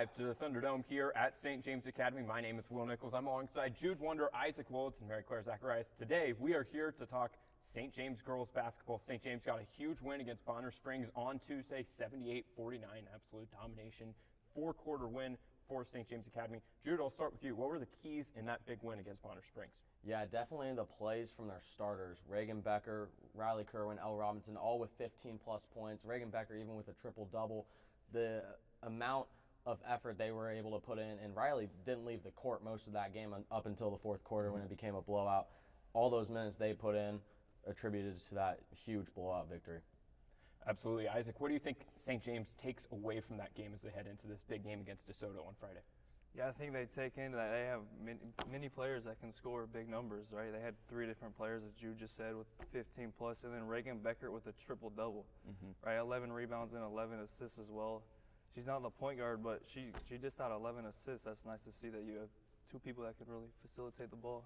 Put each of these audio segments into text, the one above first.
live to the Thunderdome here at St. James Academy. My name is Will Nichols. I'm alongside Jude Wonder, Isaac Willits, and Mary Claire Zacharias. Today, we are here to talk St. James girls basketball. St. James got a huge win against Bonner Springs on Tuesday, 78-49, absolute domination, four-quarter win for St. James Academy. Jude, I'll start with you. What were the keys in that big win against Bonner Springs? Yeah, definitely the plays from their starters. Reagan Becker, Riley Kerwin, Elle Robinson, all with 15-plus points. Reagan Becker even with a triple-double. The amount of effort they were able to put in, and Riley didn't leave the court most of that game up until the fourth quarter when it became a blowout. All those minutes they put in attributed to that huge blowout victory. Absolutely. Isaac, what do you think St. James takes away from that game as they head into this big game against DeSoto on Friday? Yeah, I think they take in that they have many players that can score big numbers, right? They had three different players, as Jude just said, with 15-plus, and then Reagan Becker with a triple-double, right? 11 rebounds and 11 assists as well. She's not the point guard, but she just had 11 assists. That's nice to see that you have two people that could really facilitate the ball.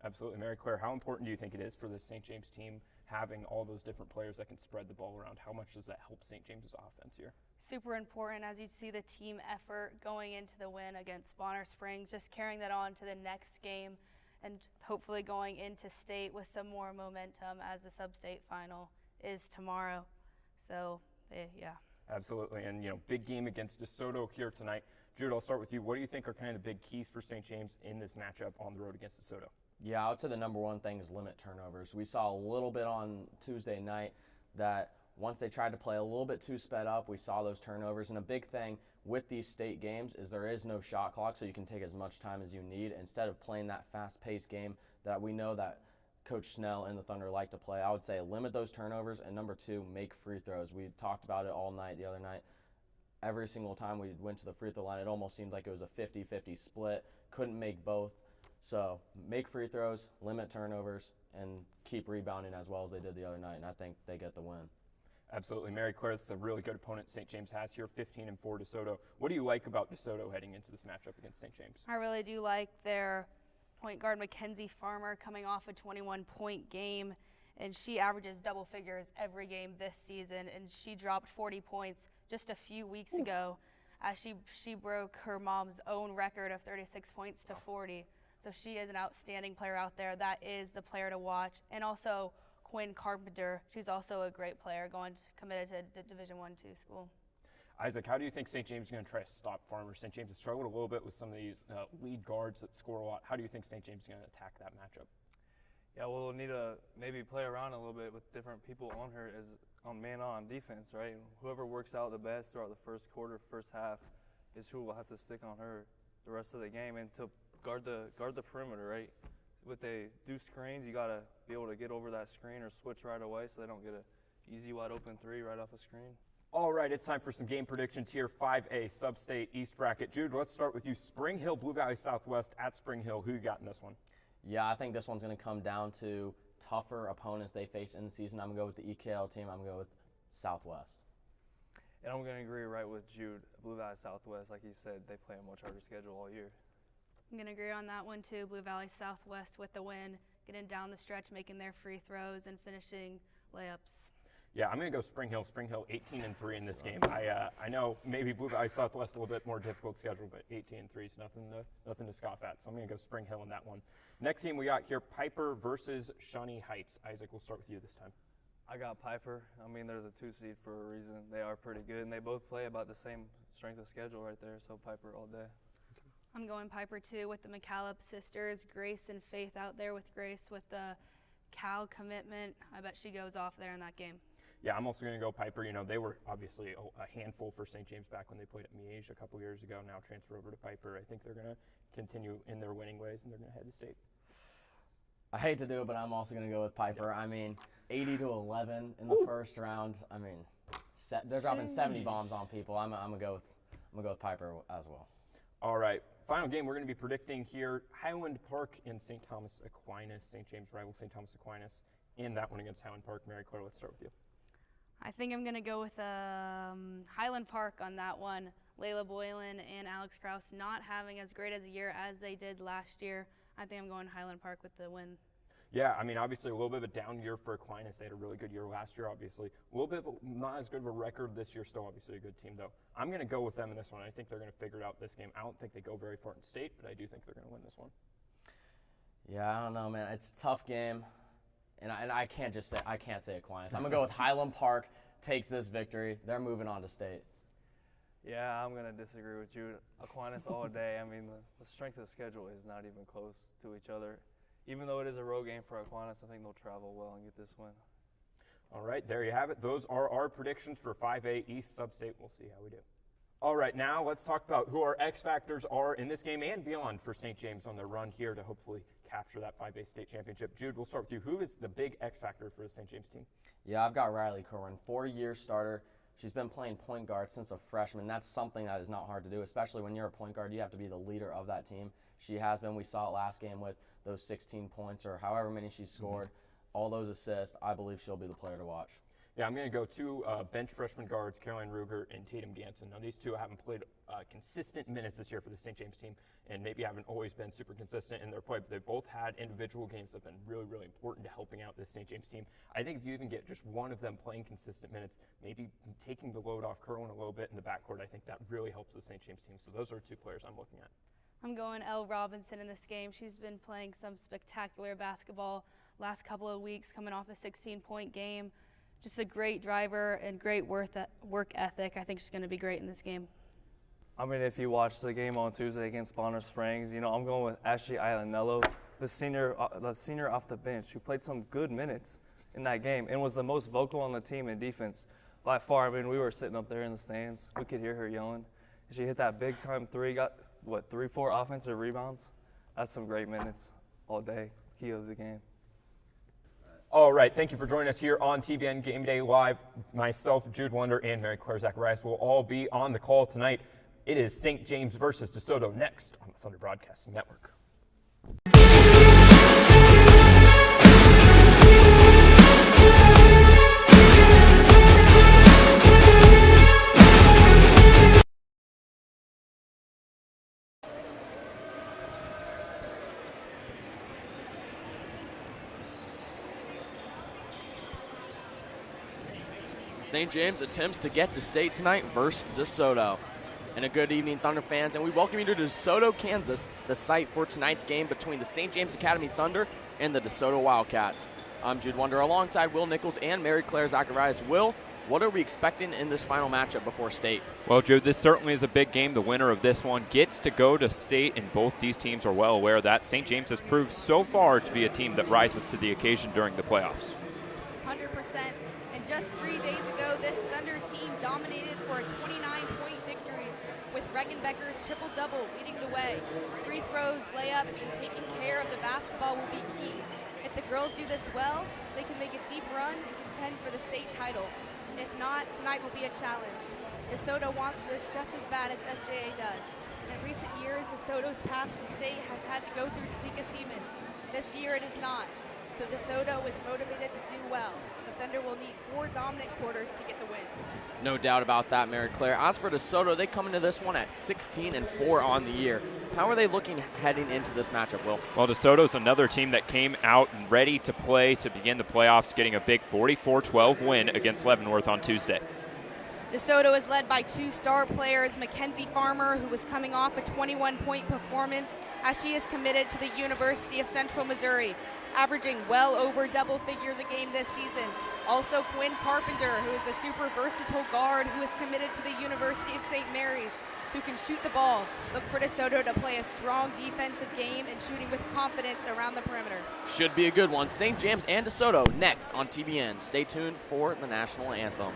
Absolutely. Mary Claire, how important do you think it is for the St. James team having all those different players that can spread the ball around? How much does that help St. James's offense here? Super important as you see the team effort going into the win against Bonner Springs, just carrying that on to the next game and hopefully going into state with some more momentum as the Substate final is tomorrow. So, yeah. Absolutely. And, big game against DeSoto here tonight. Jude, I'll start with you. What do you think are kind of the big keys for St. James in this matchup on the road against DeSoto? Yeah, I would say the number one thing is limit turnovers. We saw a little bit on Tuesday night that once they tried to play a little bit too sped up, we saw those turnovers. And a big thing with these state games is there is no shot clock, so you can take as much time as you need instead of playing that fast-paced game that we know that Coach Snell and the Thunder like to play. I would say limit those turnovers, and number two, make free throws. We talked about it all night the other night. Every single time we went to the free throw line, it almost seemed like it was a 50-50 split. Couldn't make both. So make free throws, limit turnovers, and keep rebounding as well as they did the other night, and I think they get the win. Absolutely. Mary Claire, this is a really good opponent St. James has here, 15-4 DeSoto. What do you like about DeSoto heading into this matchup against St. James? I really do like their point guard Mackenzie Farmer coming off a 21-point game, and she averages double figures every game this season, and she dropped 40 points just a few weeks ago as she broke her mom's own record of 36 points to 40. So she is an outstanding player out there. That is the player to watch. And also Quinn Carpenter, she's also a great player committed to Division I/II school. Isaac, how do you think St. James is going to try to stop Farmer? St. James has struggled a little bit with some of these lead guards that score a lot. How do you think St. James is going to attack that matchup? Yeah, well, we'll need to maybe play around a little bit with different people on her as on man-on defense, right? Whoever works out the best throughout the first quarter, first half, is who will have to stick on her the rest of the game. And to guard the perimeter, right? When they do screens, you got to be able to get over that screen or switch right away so they don't get an easy wide open three right off a screen. All right, it's time for some game predictions here. 5A, Substate, East Bracket. Jude, let's start with you. Spring Hill, Blue Valley Southwest at Spring Hill. Who you got in this one? Yeah, I think this one's going to come down to tougher opponents they face in the season. I'm going to go with the EKL team. I'm going to go with Southwest. And I'm going to agree right with Jude. Blue Valley Southwest, like he said, they play a much harder schedule all year. I'm going to agree on that one too. Blue Valley Southwest with the win, getting down the stretch, making their free throws, and finishing layups. Yeah, I'm going to go Spring Hill. Spring Hill 18-3 in this game. I know maybe Blue Valley Southwest a little bit more difficult schedule, but 18-3 is nothing to scoff at. So I'm going to go Spring Hill in that one. Next team we got here, Piper versus Shawnee Heights. Isaac, we'll start with you this time. I got Piper. I mean, they're the 2 seed for a reason. They are pretty good, and they both play about the same strength of schedule right there. So Piper all day. I'm going Piper too with the McCallop sisters, Grace and Faith out there with Grace with the Cal commitment. I bet she goes off there in that game. Yeah, I'm also going to go Piper. They were obviously a handful for St. James back when they played at Miege a couple years ago. Now transfer over to Piper. I think they're going to continue in their winning ways, and they're going to head to state. I hate to do it, but I'm also going to go with Piper. Yeah. I mean, 80-11 in the first round. I mean, they're dropping 70 bombs on people. I'm going to go with Piper as well. All right. Final game we're going to be predicting here, Highland Park in St. Thomas Aquinas. St. James rival St. Thomas Aquinas in that one against Highland Park. Mary Claire, let's start with you. I think I'm going to go with Highland Park on that one. Layla Boylan and Alex Krause not having as great as a year as they did last year. I think I'm going Highland Park with the win. Yeah, I mean, obviously a little bit of a down year for Aquinas. They had a really good year last year, obviously. A little bit of not as good of a record this year, still obviously a good team, though. I'm going to go with them in this one. I think they're going to figure it out this game. I don't think they go very far in state, but I do think they're going to win this one. Yeah, I don't know, man. It's a tough game, and I can't say Aquinas. I'm going to go with Highland Park takes this victory. They're moving on to state. Yeah, I'm going to disagree with you. Aquinas all day. I mean, the strength of the schedule is not even close to each other. Even though it is a road game for Aquinas, I think they'll travel well and get this win. All right, there you have it. Those are our predictions for 5A East Substate. We'll see how we do. All right, now let's talk about who our X factors are in this game and beyond for St. James on their run here to hopefully capture that 5A state championship. Jude, we'll start with you. Who is the big X factor for the St. James team? Yeah, I've got Riley Corwin, 4-year starter. She's been playing point guard since a freshman. That's something that is not hard to do, especially when you're a point guard. You have to be the leader of that team. She has been. We saw it last game with those 16 points or however many she scored, all those assists. I believe she'll be the player to watch. Yeah, I'm going to go two bench freshman guards, Caroline Ruger and Tatum Ganson. Now, these two haven't played consistent minutes this year for the St. James team, and maybe haven't always been super consistent in their play, but they've both had individual games that have been really, really important to helping out this St. James team. I think if you even get just one of them playing consistent minutes, maybe taking the load off Kerwin a little bit in the backcourt, I think that really helps the St. James team. So those are two players I'm looking at. I'm going Elle Robinson in this game. She's been playing some spectacular basketball last couple of weeks, coming off a 16-point game. Just a great driver and great work ethic. I think she's going to be great in this game. I mean, if you watch the game on Tuesday against Bonner Springs, I'm going with Ashley Ilanello, the senior off the bench, who played some good minutes in that game and was the most vocal on the team in defense by far. I mean, we were sitting up there in the stands. We could hear her yelling. She hit that big-time three, got, 3-4 offensive rebounds? That's some great minutes all day, key of the game. All right, thank you for joining us here on TBN Game Day Live. Myself, Jude Wonder, and Mary Claire Zacharias will all be on the call tonight. It is St. James versus DeSoto next on the Thunder Broadcasting Network. St. James attempts to get to state tonight versus DeSoto. And a good evening, Thunder fans, and we welcome you to DeSoto, Kansas, the site for tonight's game between the St. James Academy Thunder and the DeSoto Wildcats. I'm Jude Wonder alongside Will Nichols and Mary Claire Zacharias. Will, what are we expecting in this final matchup before state? Well, Jude, this certainly is a big game. The winner of this one gets to go to state, and both these teams are well aware of that. St. James has proved so far to be a team that rises to the occasion during the playoffs. 100%. And just 3 days ago, this Thunder team dominated for a 29-point victory, with Regenbecker's triple-double leading the way. Free throws, layups, and taking care of the basketball will be key. If the girls do this well, they can make a deep run and contend for the state title. If not, tonight will be a challenge. DeSoto wants this just as bad as SJA does. In recent years, DeSoto's path to state has had to go through Topeka Seaman. This year it is not. So DeSoto is motivated to do well. The Thunder will need 4 dominant quarters to get the win. No doubt about that, Mary Claire. As for DeSoto, they come into this one at 16-4 on the year. How are they looking heading into this matchup, Will? Well, DeSoto's another team that came out and ready to play to begin the playoffs, getting a big 44-12 win against Leavenworth on Tuesday. DeSoto is led by 2 star players, Mackenzie Farmer, who was coming off a 21-point performance as she is committed to the University of Central Missouri, averaging well over double figures a game this season. Also Quinn Carpenter, who is a super versatile guard who is committed to the University of St. Mary's, who can shoot the ball. Look for DeSoto to play a strong defensive game and shooting with confidence around the perimeter. Should be a good one. St. James and DeSoto next on TBN. Stay tuned for the national anthem.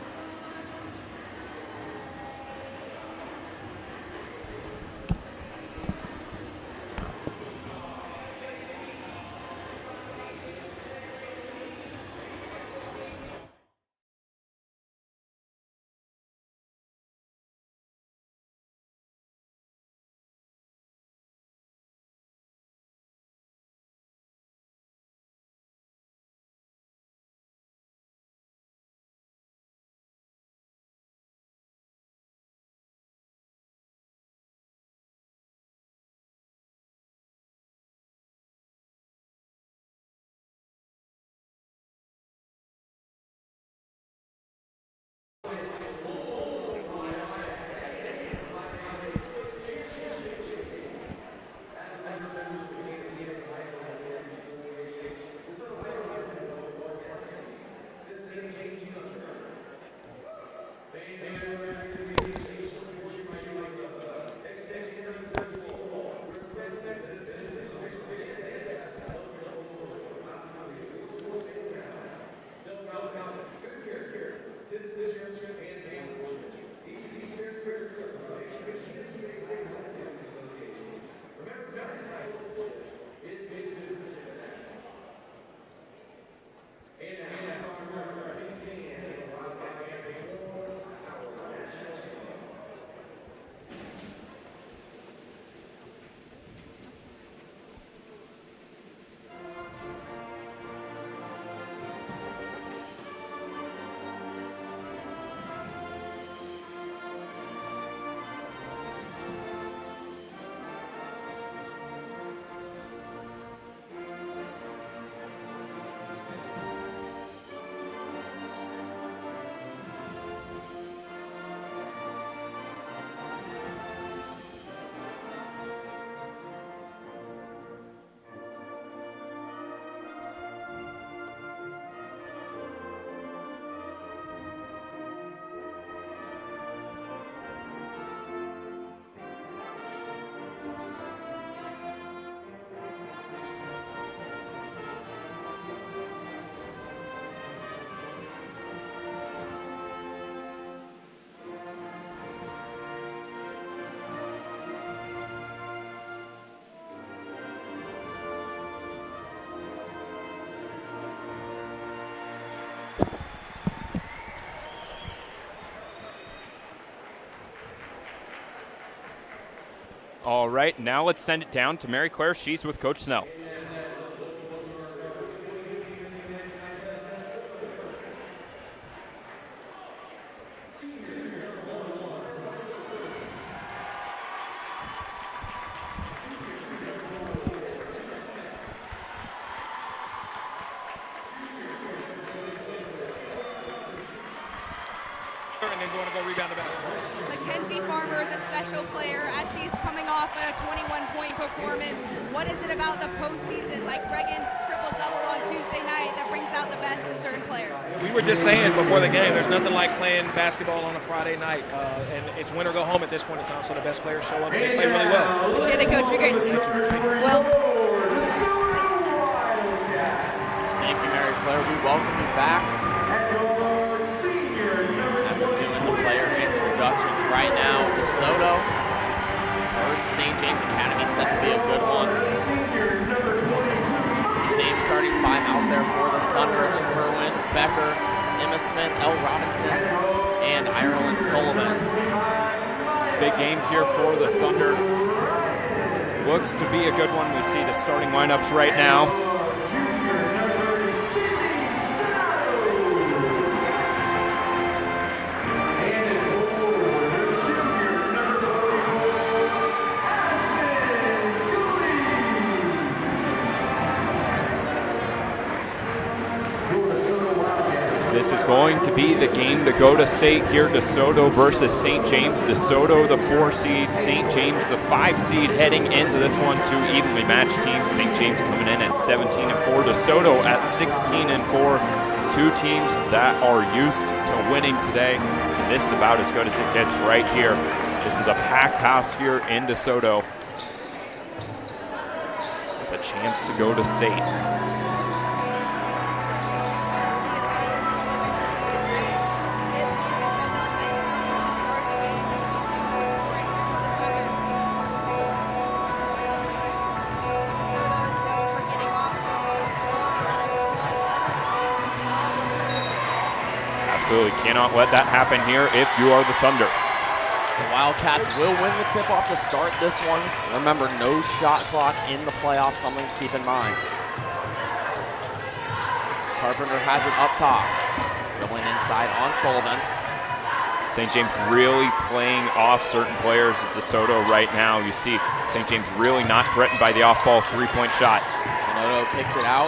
All right, now let's send it down to Mary Claire. She's with Coach Snell. And then going to go rebound the basketball. Mackenzie Farmer is a special player as she's coming off a 21-point performance. What is it about the postseason, like Reagan's triple-double on Tuesday night, that brings out the best in certain players? We were just saying before the game, there's nothing like playing basketball on a Friday night. And it's win or go home at this point in time, so the best players show up and they play really well. Appreciate it, Coach. Be great. Well, Thank you, Mary Claire. We welcome you back. After doing the player introductions right now, DeSoto versus St. James Academy set to be a good one. Same starting five out there for the Thunder. It's Kerwin, Becker, Emma Smith, L. Robinson, and Ireland Sullivan. Big game here for the Thunder. Looks to be a good one. We see the starting lineups right now. This is going to be the game to go to state here. DeSoto versus St. James. DeSoto, the 4 seed. St. James, the 5 seed, heading into this one. Two evenly matched teams. St. James coming in at 17-4. DeSoto at 16-4. Two teams that are used to winning today. And this is about as good as it gets right here. This is a packed house here in DeSoto with a chance to go to state. Absolutely cannot let that happen here if you are the Thunder. The Wildcats will win the tip-off to start this one. Remember, no shot clock in the playoffs, something to keep in mind. Carpenter has it up top. Dribbling inside on Sullivan. St. James really playing off certain players at DeSoto right now. You see St. James really not threatened by the off-ball three-point shot. Soto kicks it out.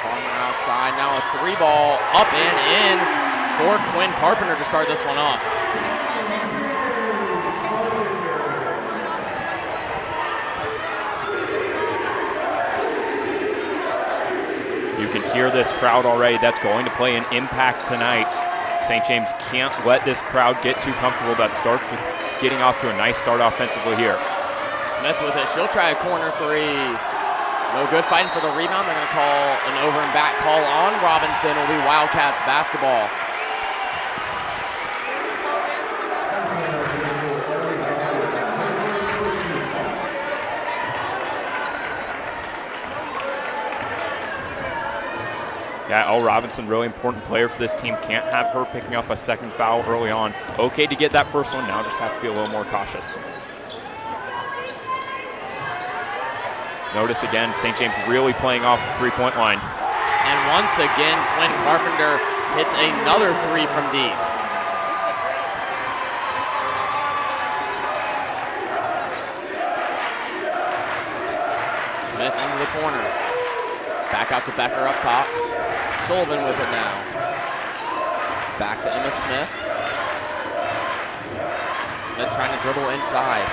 Farmer outside. Now a 3-ball up and in for Quinn Carpenter to start this one off. You can hear this crowd already. That's going to play an impact tonight. St. James can't let this crowd get too comfortable. That starts with getting off to a nice start offensively here. Smith with it. She'll try a corner three. No good. Fighting for the rebound. They're going to call an over and back call on Robinson. It'll be Wildcats basketball. Yeah, Elle Robinson, really important player for this team. Can't have her picking up a second foul early on. Okay to get that first one, now just have to be a little more cautious. Notice again, St. James really playing off the three-point line. And once again, Quinn Carpenter hits another three from deep. Smith into the corner. Back out to Becker up top. Sullivan with it now. Back to Emma Smith. Smith trying to dribble inside.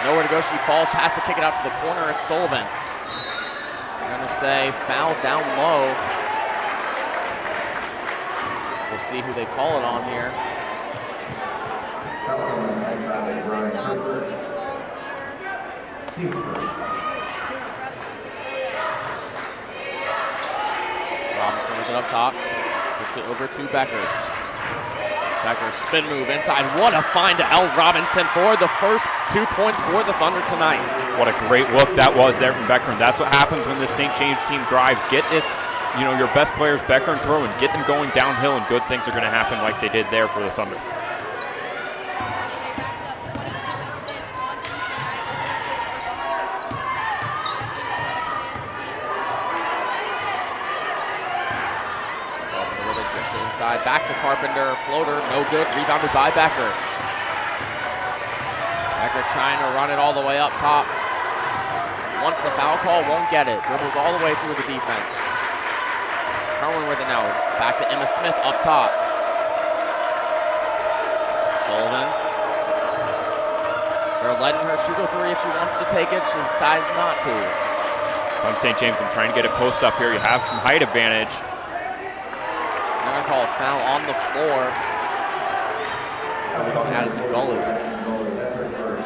Nowhere to go, she falls, has to kick it out to the corner. It's Sullivan. I'm gonna say foul down low. We'll see who they call it on here. Robinson with it up top. Puts it over to Becker. Becker spin move inside. What a find to Elle Robinson for the first 2 points for the Thunder tonight. What a great look that was there from Becker. And that's what happens when this St. James team drives. Get this, your best players, Becker and Throw, and get them going downhill, and good things are going to happen like they did there for the Thunder. Back to Carpenter, floater, no good, rebounded by Becker. Becker trying to run it all the way up top. Once the foul call, won't get it. Dribbles all the way through the defense. Kerwin with it now. Back to Emma Smith up top. Sullivan. They're letting her shoot a three if she wants to take it. She decides not to. From St. James, I'm trying to get a post up here. You have some height advantage. They're going to call a foul on the floor. Addison Gully. That's her first.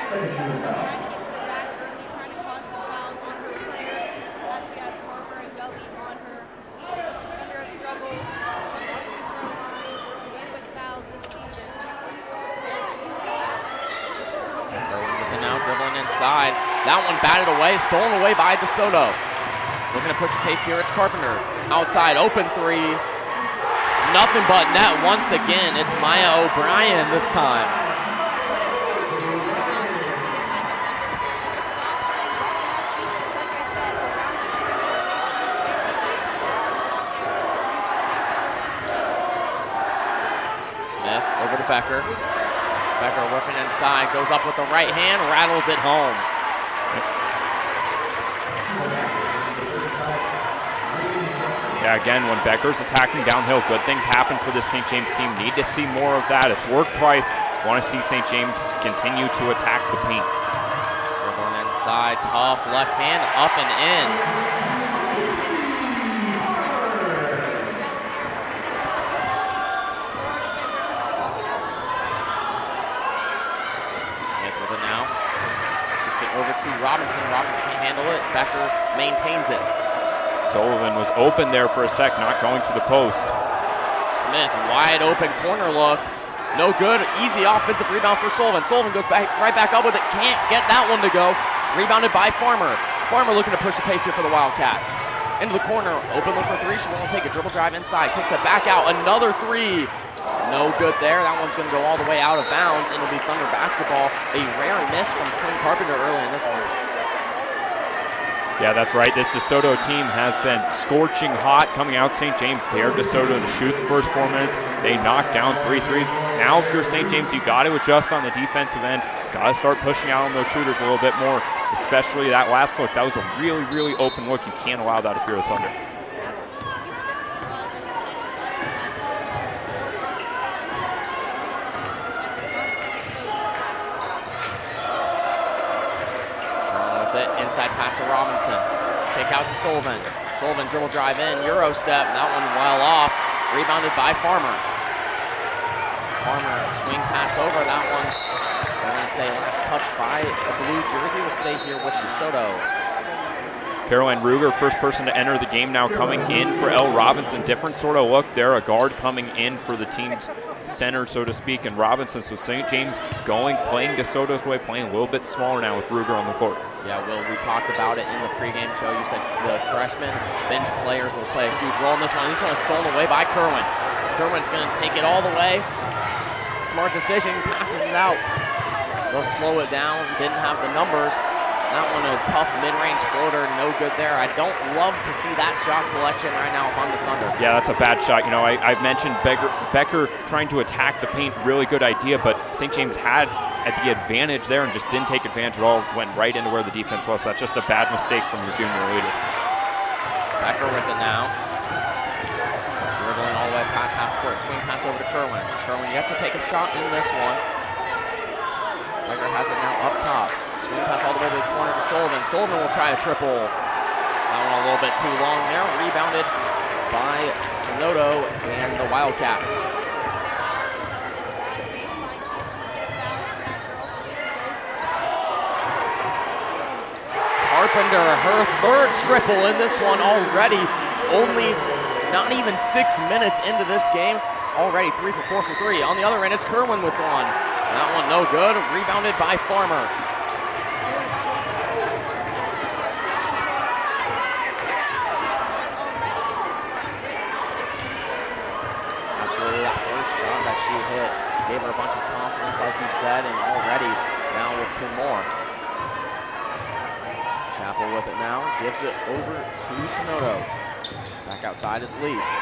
Second team foul. Trying to get to the rack early, trying to cause some fouls on her player. Now she has Farmer and Gully on her. Thunder have struggled on the free throw line and with fouls this season. Kerwin with it now, dribbling inside. That one batted away, stolen away by DeSoto. Looking to push the pace here, it's Carpenter. Outside, open three. Nothing but net once again. It's Maya O'Brien this time. What a start here. Now we see if I can Thunder just not playing well enough defense. Like I said, around the Smith over to Becker. Becker working inside, goes up with the right hand, rattles it home. Yeah, again, when Becker's attacking downhill, good things happen for this St. James team. Need to see more of that. It's work price. Want to see St. James continue to attack the paint. Dribbling inside, tough left hand, up and in. Smith with it now. Gets it over to Robinson. Robinson can't handle it. Becker maintains it. Sullivan was open there for a sec, not going to the post. Smith, wide open corner look. No good. Easy offensive rebound for Sullivan. Sullivan goes right back up with it. Can't get that one to go. Rebounded by Farmer. Farmer looking to push the pace here for the Wildcats. Into the corner. Open look for three. She won't take a dribble drive inside. Kicks it back out. Another three. No good there. That one's going to go all the way out of bounds. It'll be Thunder basketball. A rare miss from Quinn Carpenter early in this one. Yeah, that's right. This DeSoto team has been scorching hot coming out. St. James dared DeSoto to shoot the first 4 minutes. They knocked down 3 threes. Now, if you're St. James, you got to adjust on the defensive end. Got to start pushing out on those shooters a little bit more, especially that last look. That was a really, really open look. You can't allow that if you're the Thunder. Inside pass to Robinson. Kick out to Sullivan. Sullivan dribble drive in, Euro step. That one well off. Rebounded by Farmer. Farmer swing pass over. That one, I'm going to say last touch by a blue jersey will stay here with DeSoto. Caroline Ruger, first person to enter the game now, coming in for Elle Robinson. Different sort of look there, a guard coming in for the team's center, so to speak, and Robinson. So St. James playing DeSoto's way, playing a little bit smaller now with Ruger on the court. Yeah, Will, we talked about it in the pregame show. You said the freshmen bench players will play a huge role in this one. This one is stolen away by Kerwin. Kerwin's going to take it all the way. Smart decision, passes it out. They'll slow it down, didn't have the numbers. That one a tough mid-range floater, no good there. I don't love to see that shot selection right now if I'm the Thunder. Yeah, that's a bad shot. You know, I've mentioned Becker trying to attack the paint, really good idea, but St. James had at the advantage there and just didn't take advantage at all, went right into where the defense was. That's just a bad mistake from your junior leader. Becker with it now. Dribbling all the way past half court, swing pass over to Kerwin. Kerwin yet to take a shot in this one. Becker has it now up top. Swing pass all the way to the corner to Sullivan. Sullivan will try a triple. That one a little bit too long there. Rebounded by Soto and the Wildcats. Carpenter, her third triple in this one already. Only not even 6 minutes into this game. Already 3 for 4 for 3. On the other end, it's Kerwin with one. That one no good. Rebounded by Farmer. She hit, gave her a bunch of confidence like you said, and already now with 2 more. Chappell with it now, gives it over to Soto. Back outside is Lease.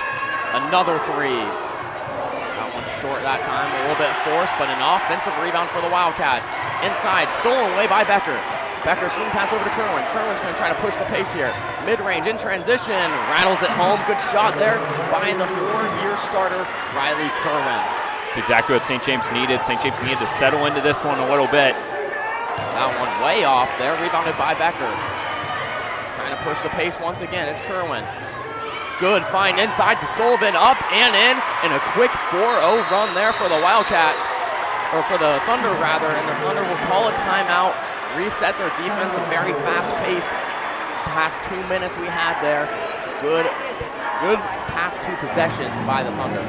Another 3. That one short that time, a little bit forced, but an offensive rebound for the Wildcats. Inside, stolen away by Becker. Becker swing pass over to Kerwin. Kerwin's going to try to push the pace here. Mid-range in transition, rattles it home. Good shot there by the 4-year starter, Riley Kerwin. It's exactly what St. James needed. St. James needed to settle into this one a little bit. That one way off there, rebounded by Becker. Trying to push the pace once again, it's Kerwin. Good find inside to Sullivan, up and in a quick 4-0 run there for the Wildcats, or for the Thunder rather, and the Thunder will call a timeout, reset their defense, a very fast pace. Past 2 minutes we had there. Good past 2 possessions by the Thunder.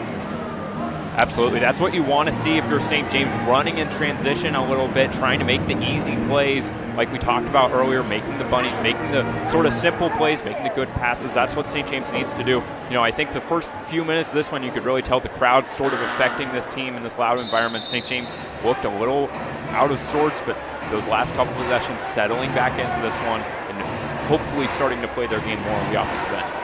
Absolutely, that's what you want to see if you're St. James, running in transition a little bit, trying to make the easy plays like we talked about earlier, making the bunnies, making the sort of simple plays, making the good passes. That's what St. James needs to do. You know, I think the first few minutes of this one, you could really tell the crowd sort of affecting this team in this loud environment. St. James looked a little out of sorts, but those last couple possessions settling back into this one and hopefully starting to play their game more on the offensive end.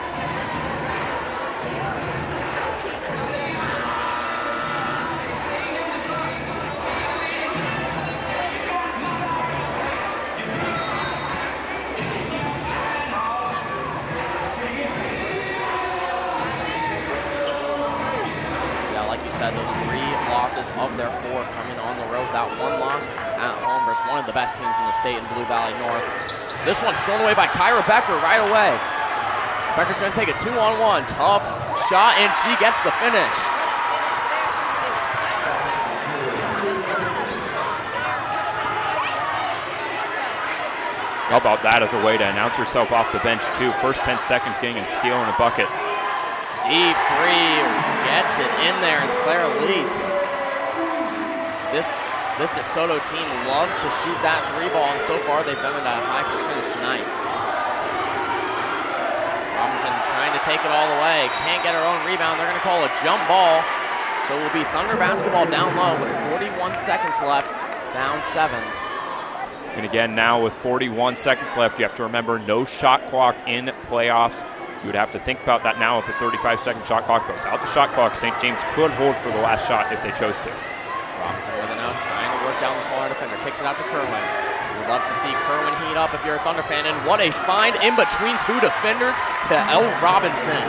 Of their 4 coming on the road. That one loss at home versus one of the best teams in the state in Blue Valley North. This one's thrown away by Kyra Becker right away. Becker's going to take a 2-on-1. Tough shot, and she gets the finish. How about that as a way to announce herself off the bench too? First 10 seconds getting and stealing a bucket. Deep 3, gets it in there is Claire Lease. This DeSoto team loves to shoot that 3 ball, and so far they've done it at a high percentage tonight. Robinson trying to take it all the way, can't get her own rebound. They're going to call a jump ball, so it will be Thunder basketball down low with 41 seconds left, down 7. And again, now with 41 seconds left, you have to remember no shot clock in playoffs. You would have to think about that now with a 35-second shot clock, but without the shot clock, St. James could hold for the last shot if they chose to. Robinson with it now, trying to work down the smaller defender, kicks it out to Kerwin. We'd love to see Kerwin heat up if you're a Thunder fan, and what a find in between 2 defenders to Elle Robinson.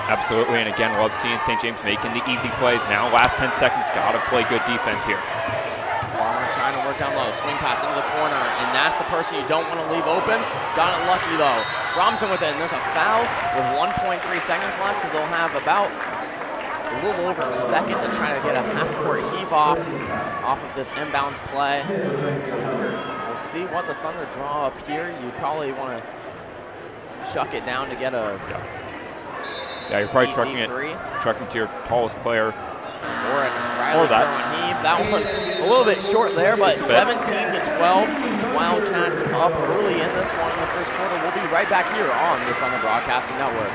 Absolutely, and again, love seeing St. James making the easy plays. Now, last 10 seconds, got to play good defense here. Farmer trying to work down low. Swing pass into the corner, and that's the person you don't want to leave open. Got it lucky, though. Robinson with it, and there's a foul with 1.3 seconds left, so they'll have about a little over a second to try to get a half-court heave-off of this inbounds play. We'll see what the Thunder draw up here. You probably want to chuck it down to get a Yeah, you're probably chucking it to your tallest player. Or that. Heave. That one a little bit short there, but 17-12. Wildcats up early in this one in the first quarter. We'll be right back here on the Thunder Broadcasting Network.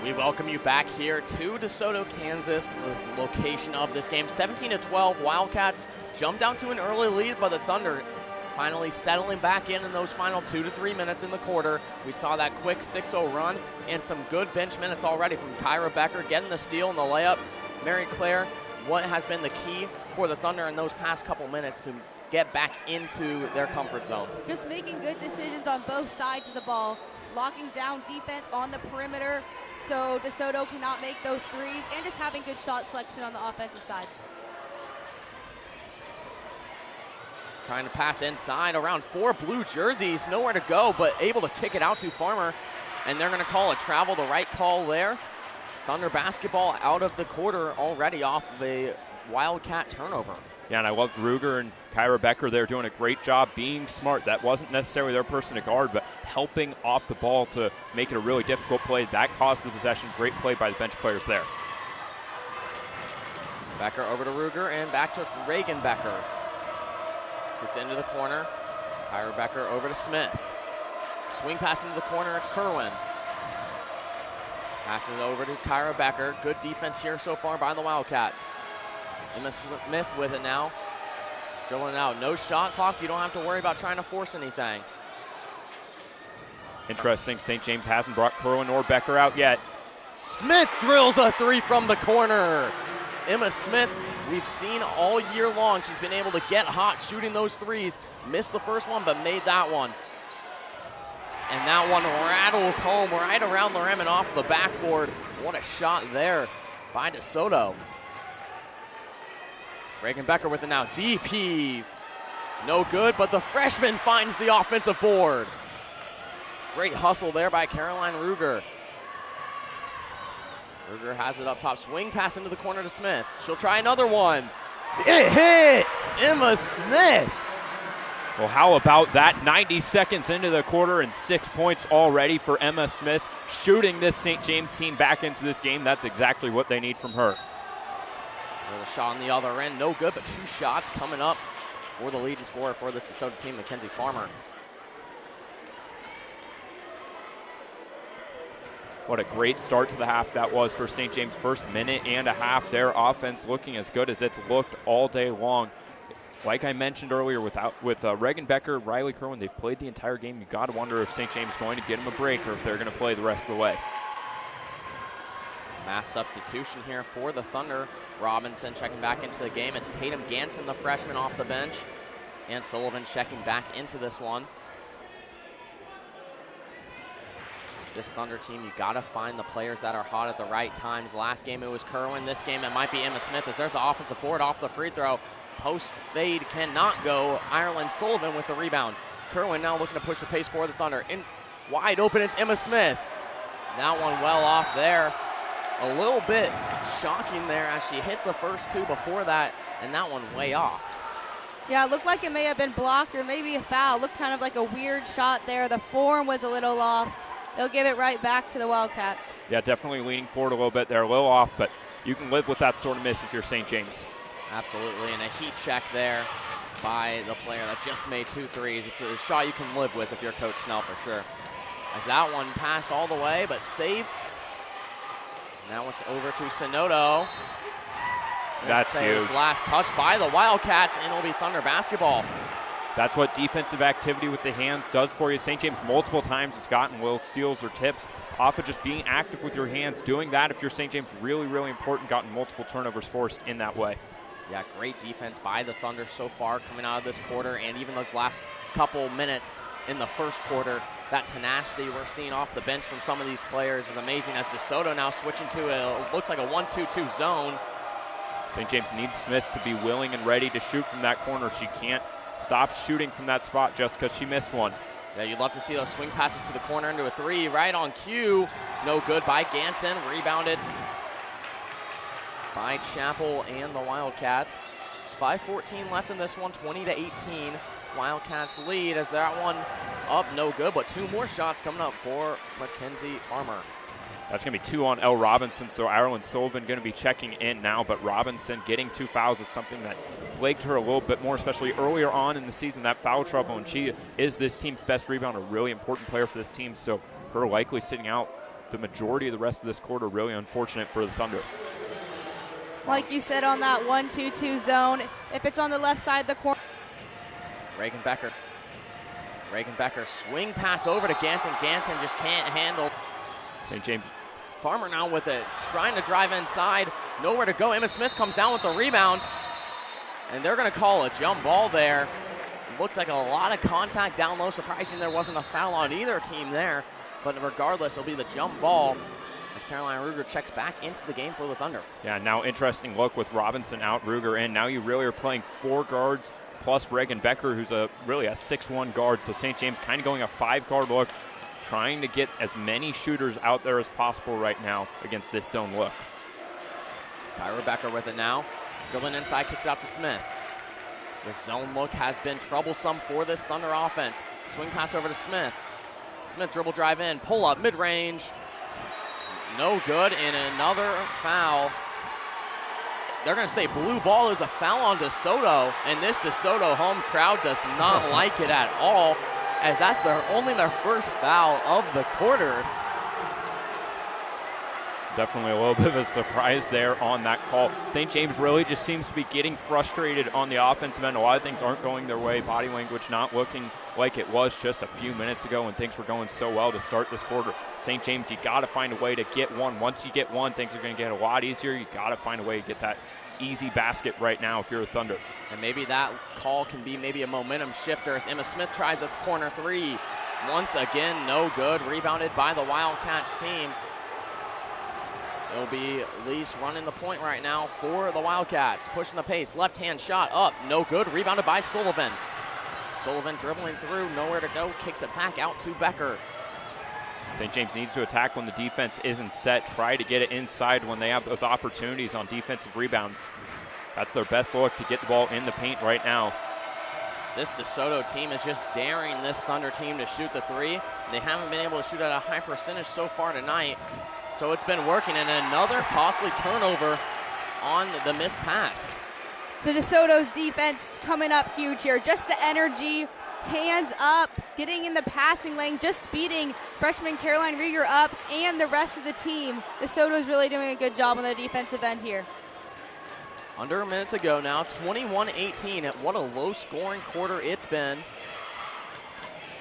We welcome you back here to DeSoto, Kansas, the location of this game. 17-12, Wildcats jump down to an early lead, but the Thunder finally settling back in those final 2 to 3 minutes in the quarter. We saw that quick 6-0 run and some good bench minutes already from Kyra Becker, getting the steal and the layup. Mary Claire, what has been the key for the Thunder in those past couple minutes to get back into their comfort zone? Just making good decisions on both sides of the ball, locking down defense on the perimeter so DeSoto cannot make those threes, and just having good shot selection on the offensive side. Trying to pass inside, around 4 blue jerseys, nowhere to go, but able to kick it out to Farmer, and they're going to call a travel, the right call there. Thunder basketball out of the quarter already off of a Wildcat turnover. Yeah, and I loved Ruger and Kyra Becker. They're doing a great job being smart. That wasn't necessarily their person to guard, but helping off the ball to make it a really difficult play. That caused the possession. Great play by the bench players there. Becker over to Ruger and back to Reagan Becker. Gets into the corner. Kyra Becker over to Smith. Swing pass into the corner, it's Kerwin. Passes it over to Kyra Becker. Good defense here so far by the Wildcats. Emma Smith with it now. Dribbling out. No shot clock. You don't have to worry about trying to force anything. Interesting. St. James hasn't brought Kerwin or Becker out yet. Smith drills a 3 from the corner. Emma Smith, we've seen all year long, she's been able to get hot shooting those threes. Missed the first one, but made that one. And that one rattles home right around the rim and off the backboard. What a shot there by DeSoto. Reagan Becker with it now. Deep heave. No good, but the freshman finds the offensive board. Great hustle there by Caroline Ruger. Ruger has it up top. Swing pass into the corner to Smith. She'll try another one. It hits! Emma Smith. Well, how about that? 90 seconds into the quarter and 6 points already for Emma Smith. Shooting this St. James team back into this game. That's exactly what they need from her. Another shot on the other end. No good, but 2 shots coming up for the leading scorer for this DeSoto team, Mackenzie Farmer. What a great start to the half that was for St. James. First minute and a half, their offense looking as good as it's looked all day long. Like I mentioned earlier, with Reagan Becker, Riley Kerwin, they've played the entire game. You've got to wonder if St. James is going to get them a break or if they're going to play the rest of the way. Mass substitution here for the Thunder. Robinson checking back into the game. It's Tatum Ganson, the freshman, off the bench. And Sullivan checking back into this one. This Thunder team, you got to find the players that are hot at the right times. Last game it was Kerwin. This game it might be Emma Smith, as there's the offensive board off the free throw. Post fade cannot go. Ireland Sullivan with the rebound. Kerwin now looking to push the pace for the Thunder. In wide open, it's Emma Smith. That one well off there. A little bit shocking there as she hit the first 2 before that, and that one way off. Yeah, it looked like it may have been blocked or maybe a foul. Looked kind of like a weird shot there. The form was a little off. They'll give it right back to the Wildcats. Yeah, definitely leaning forward a little bit there, a little off, but you can live with that sort of miss if you're St. James. Absolutely, and a heat check there by the player that just made 2 threes. It's a shot you can live with if you're Coach Snell for sure. As that one passed all the way, but saved. Now it's over to Soto. That's huge. Last touch by the Wildcats, and it'll be Thunder basketball. That's what defensive activity with the hands does for you. St. James multiple times has gotten Will steals or tips off of just being active with your hands. Doing that, if you're St. James, really, really important. Gotten multiple turnovers forced in that way. Yeah, great defense by the Thunder so far coming out of this quarter, and even those last couple minutes in the first quarter. That tenacity we're seeing off the bench from some of these players is amazing, as DeSoto now switching to looks like a 1-2-2 zone. St. James needs Smith to be willing and ready to shoot from that corner. She can't stop shooting from that spot just because she missed one. Yeah, you'd love to see those swing passes to the corner into a 3 right on cue. No good by Ganson, rebounded by Chappell and the Wildcats. 5:14 left in this one, 20-18. Wildcats lead as that one up, no good, but 2 more shots coming up for Mackenzie Farmer. That's going to be 2 on Elle Robinson, so Ireland Sullivan going to be checking in now, but Robinson getting 2 fouls. It's something that plagued her a little bit more, especially earlier on in the season, that foul trouble, and she is this team's best rebounder, a really important player for this team, so her likely sitting out the majority of the rest of this quarter, really unfortunate for the Thunder. Like you said, on that 1-2-2 zone, if it's on the left side of the corner. Reagan Becker. Swing pass over to Ganson. Ganson just can't handle. St. James. Farmer now with it, trying to drive inside. Nowhere to go. Emma Smith comes down with the rebound. And they're going to call a jump ball there. Looked like a lot of contact down low. Surprising there wasn't a foul on either team there. But regardless, it'll be the jump ball as Caroline Ruger checks back into the game for the Thunder. Yeah, now interesting look with Robinson out, Ruger in. Now you really are playing 4 guards plus Reagan Becker, who's really a 6'1 guard. So St. James kind of going a 5-guard look, trying to get as many shooters out there as possible right now against this zone look. Kyra Becker with it now. Dribbling inside, kicks out to Smith. The zone look has been troublesome for this Thunder offense. Swing pass over to Smith. Smith dribble drive in, pull up, mid-range. No good, and another foul. They're going to say blue ball is a foul on DeSoto, and this DeSoto home crowd does not like it at all, as that's only their first foul of the quarter. Definitely a little bit of a surprise there on that call. St. James really just seems to be getting frustrated on the offensive end. A lot of things aren't going their way. Body language not looking like it was just a few minutes ago when things were going so well to start this quarter. St. James, you got to find a way to get one. Once you get one, things are going to get a lot easier. You got to find a way to get that easy basket right now if you're a Thunder. And maybe that call can be maybe a momentum shifter as Emma Smith tries a corner 3. Once again, no good. Rebounded by the Wildcats team. It'll be Lease running the point right now for the Wildcats. Pushing the pace, left-hand shot up, no good. Rebounded by Sullivan. Sullivan dribbling through, nowhere to go, kicks it back out to Becker. St. James needs to attack when the defense isn't set. Try to get it inside when they have those opportunities on defensive rebounds. That's their best look to get the ball in the paint right now. This DeSoto team is just daring this Thunder team to shoot the 3. They haven't been able to shoot at a high percentage so far tonight. So it's been working, and another costly turnover on the missed pass. The DeSoto's defense is coming up huge here. Just the energy, hands up, getting in the passing lane, just speeding freshman Caroline Rieger up and the rest of the team. DeSoto's really doing a good job on the defensive end here. Under a minute to go now, 21-18. What a low-scoring quarter it's been.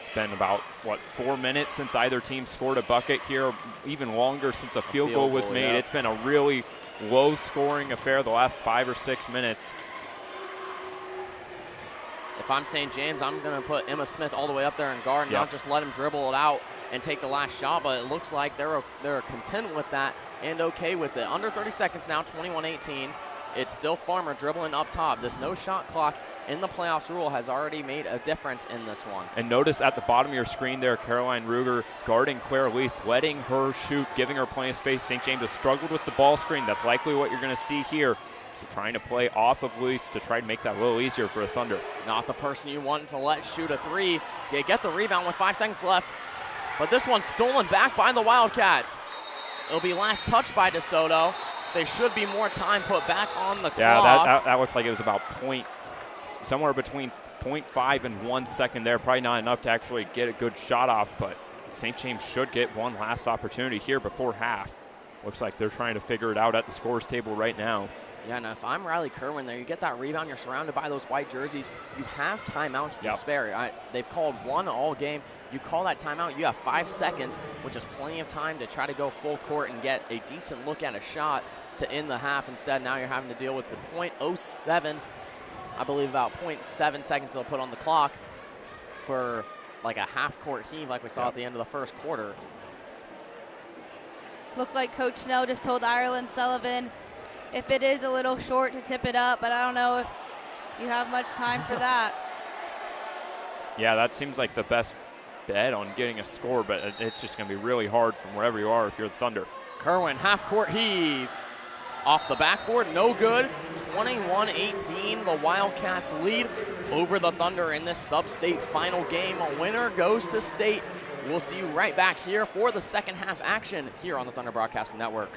It's been about, 4 minutes since either team scored a bucket here, even longer since a field goal was made. Yeah. It's been a really low-scoring affair the last 5 or 6 minutes. If I'm St. James, I'm going to put Emma Smith all the way up there and guard, and not just let him dribble it out and take the last shot, but it looks like they're content with that and okay with it. Under 30 seconds now, 21-18. It's still Farmer dribbling up top. This no-shot clock in the playoffs rule has already made a difference in this one. And notice at the bottom of your screen there, Caroline Ruger guarding Claire Lease, letting her shoot, giving her plenty of space. St. James has struggled with the ball screen. That's likely what you're going to see here. So trying to play off of Lease to try to make that a little easier for the Thunder. Not the person you want to let shoot a 3. They get the rebound with 5 seconds left, but this one's stolen back by the Wildcats. It'll be last touch by DeSoto. there should be more time put back on the Yeah, clock. that looked like it was about somewhere between 0.5 and 1 second there. Probably not enough to actually get a good shot off, but St. James should get one last opportunity here before half. Looks like they're trying to figure it out at the scores table right now. Yeah, and if I'm Riley Kerwin there, you get that rebound, you're surrounded by those white jerseys, you have timeouts to spare. They've called one all game. You call that timeout, you have 5 seconds, which is plenty of time to try to go full court and get a decent look at a shot to end the half. Instead, now you're having to deal with the .07, I believe about 0.7 seconds they'll put on the clock for like a half-court heave like we saw at the end of the first quarter. Looked like Coach Snell just told Ireland Sullivan if it is a little short to tip it up, but I don't know if you have much time for that. Yeah, that seems like the best bet on getting a score, but it's just going to be really hard from wherever you are if you're the Thunder. Kerwin, half-court heave. Off the backboard, no good. 21-18, the Wildcats lead over the Thunder in this Substate final game. A winner goes to state. We'll see you right back here for the second half action here on the Thunder Broadcast Network.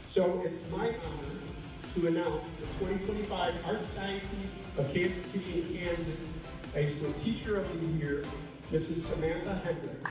So it's my honor to announce the 2025 Archdiocese of Kansas City and Kansas High School Teacher of the Year, Mrs. Samantha Hendrick.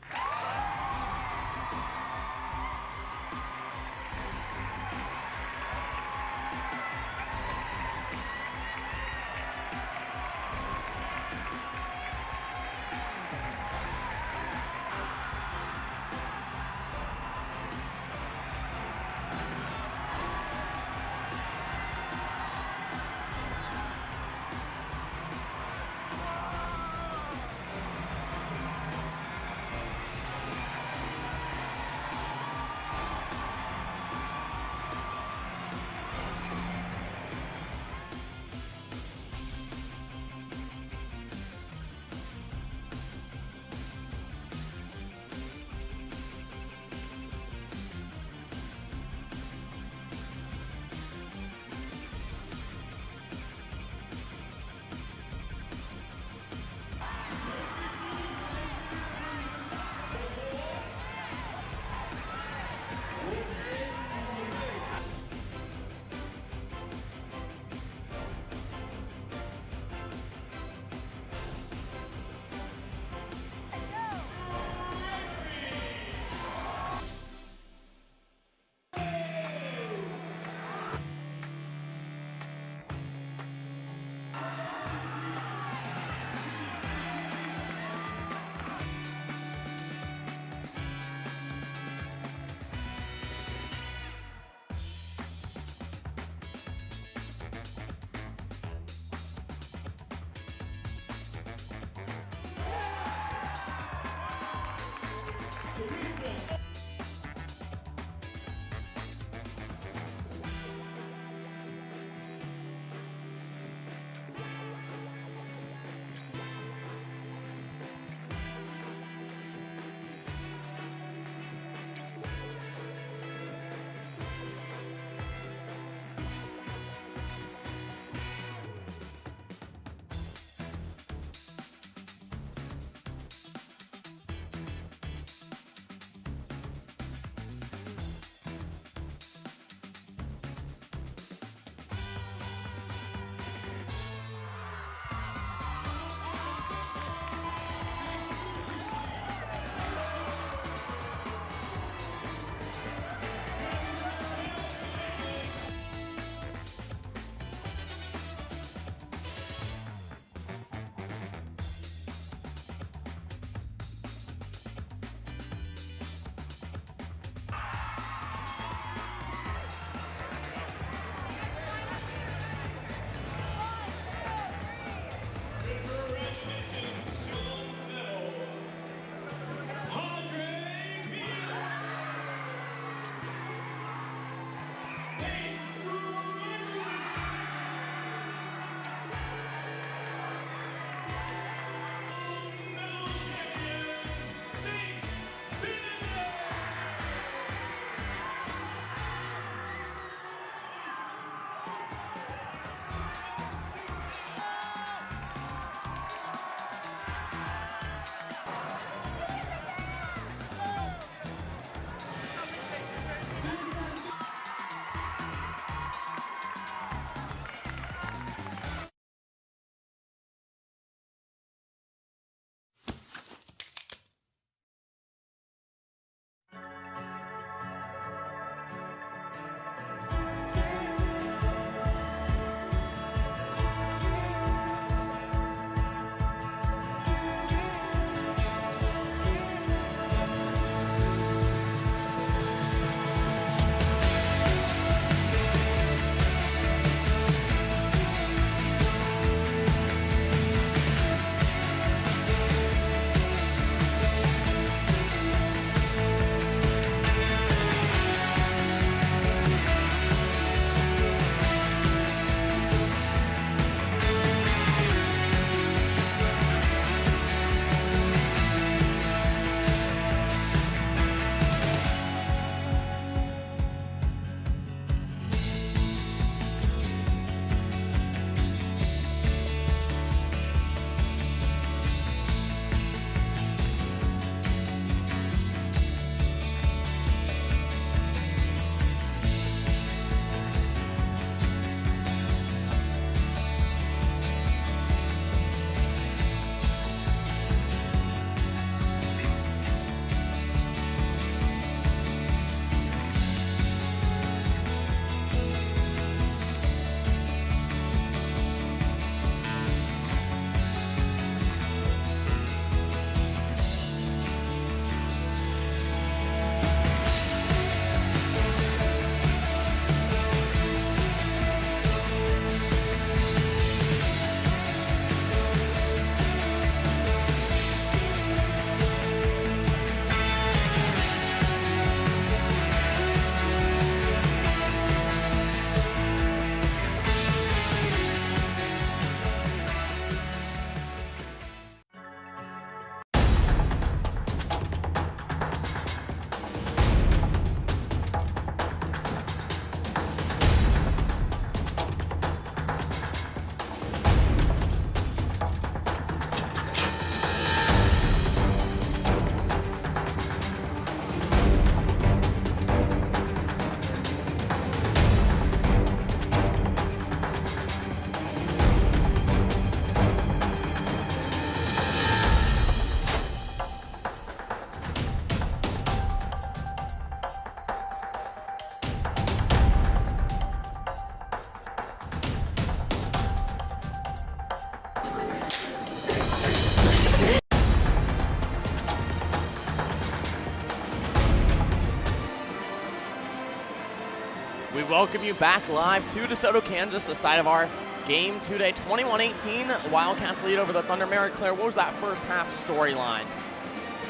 We welcome you back live to DeSoto, Kansas, the site of our game today. 21-18, Wildcats lead over the Thunder. Mary Claire, what was that first half storyline?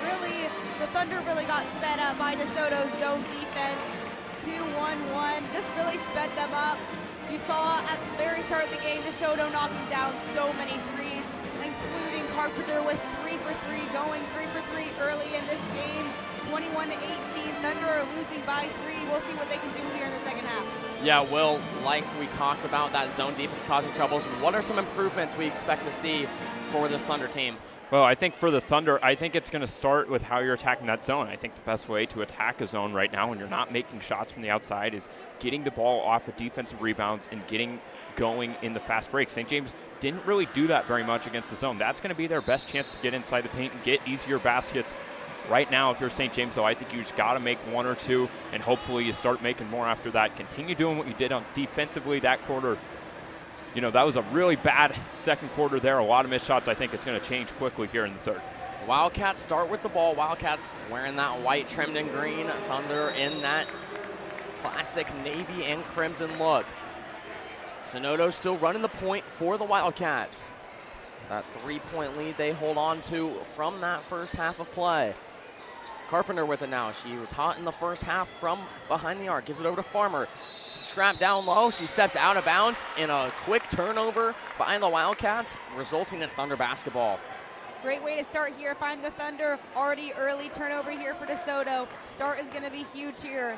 Really, the Thunder really got sped up by DeSoto's zone defense. 2-1-1, just really sped them up. You saw at the very start of the game, DeSoto knocking down so many threes, including Carpenter with 3 for 3, going 3 for 3 early in this game. 21-18, Thunder are losing by 3. We'll see what they can do here in the second half. Yeah, Will, like we talked about, that zone defense causing troubles. What are some improvements we expect to see for this Thunder team? Well, I think for the Thunder, I think it's going to start with how you're attacking that zone. I think the best way to attack a zone right now when you're not making shots from the outside is getting the ball off of defensive rebounds and getting going in the fast break. St. James didn't really do that very much against the zone. That's going to be their best chance to get inside the paint and get easier baskets. Right now, if you're St. James, though, I think you just got to make 1 or 2, and hopefully you start making more after that. Continue doing what you did on defensively that quarter. You know, that was a really bad second quarter there. A lot of missed shots. I think it's going to change quickly here in the third. Wildcats start with the ball. Wildcats wearing that white trimmed in green. Thunder in that classic navy and crimson look. Soto still running the point for the Wildcats. That 3-point lead they hold on to from that first half of play. Carpenter with it now. She was hot in the first half from behind the arc. Gives it over to Farmer. Trapped down low. She steps out of bounds in a quick turnover behind the Wildcats, resulting in Thunder basketball. Great way to start here if I'm the Thunder. Already early turnover here for DeSoto. Start is going to be huge here.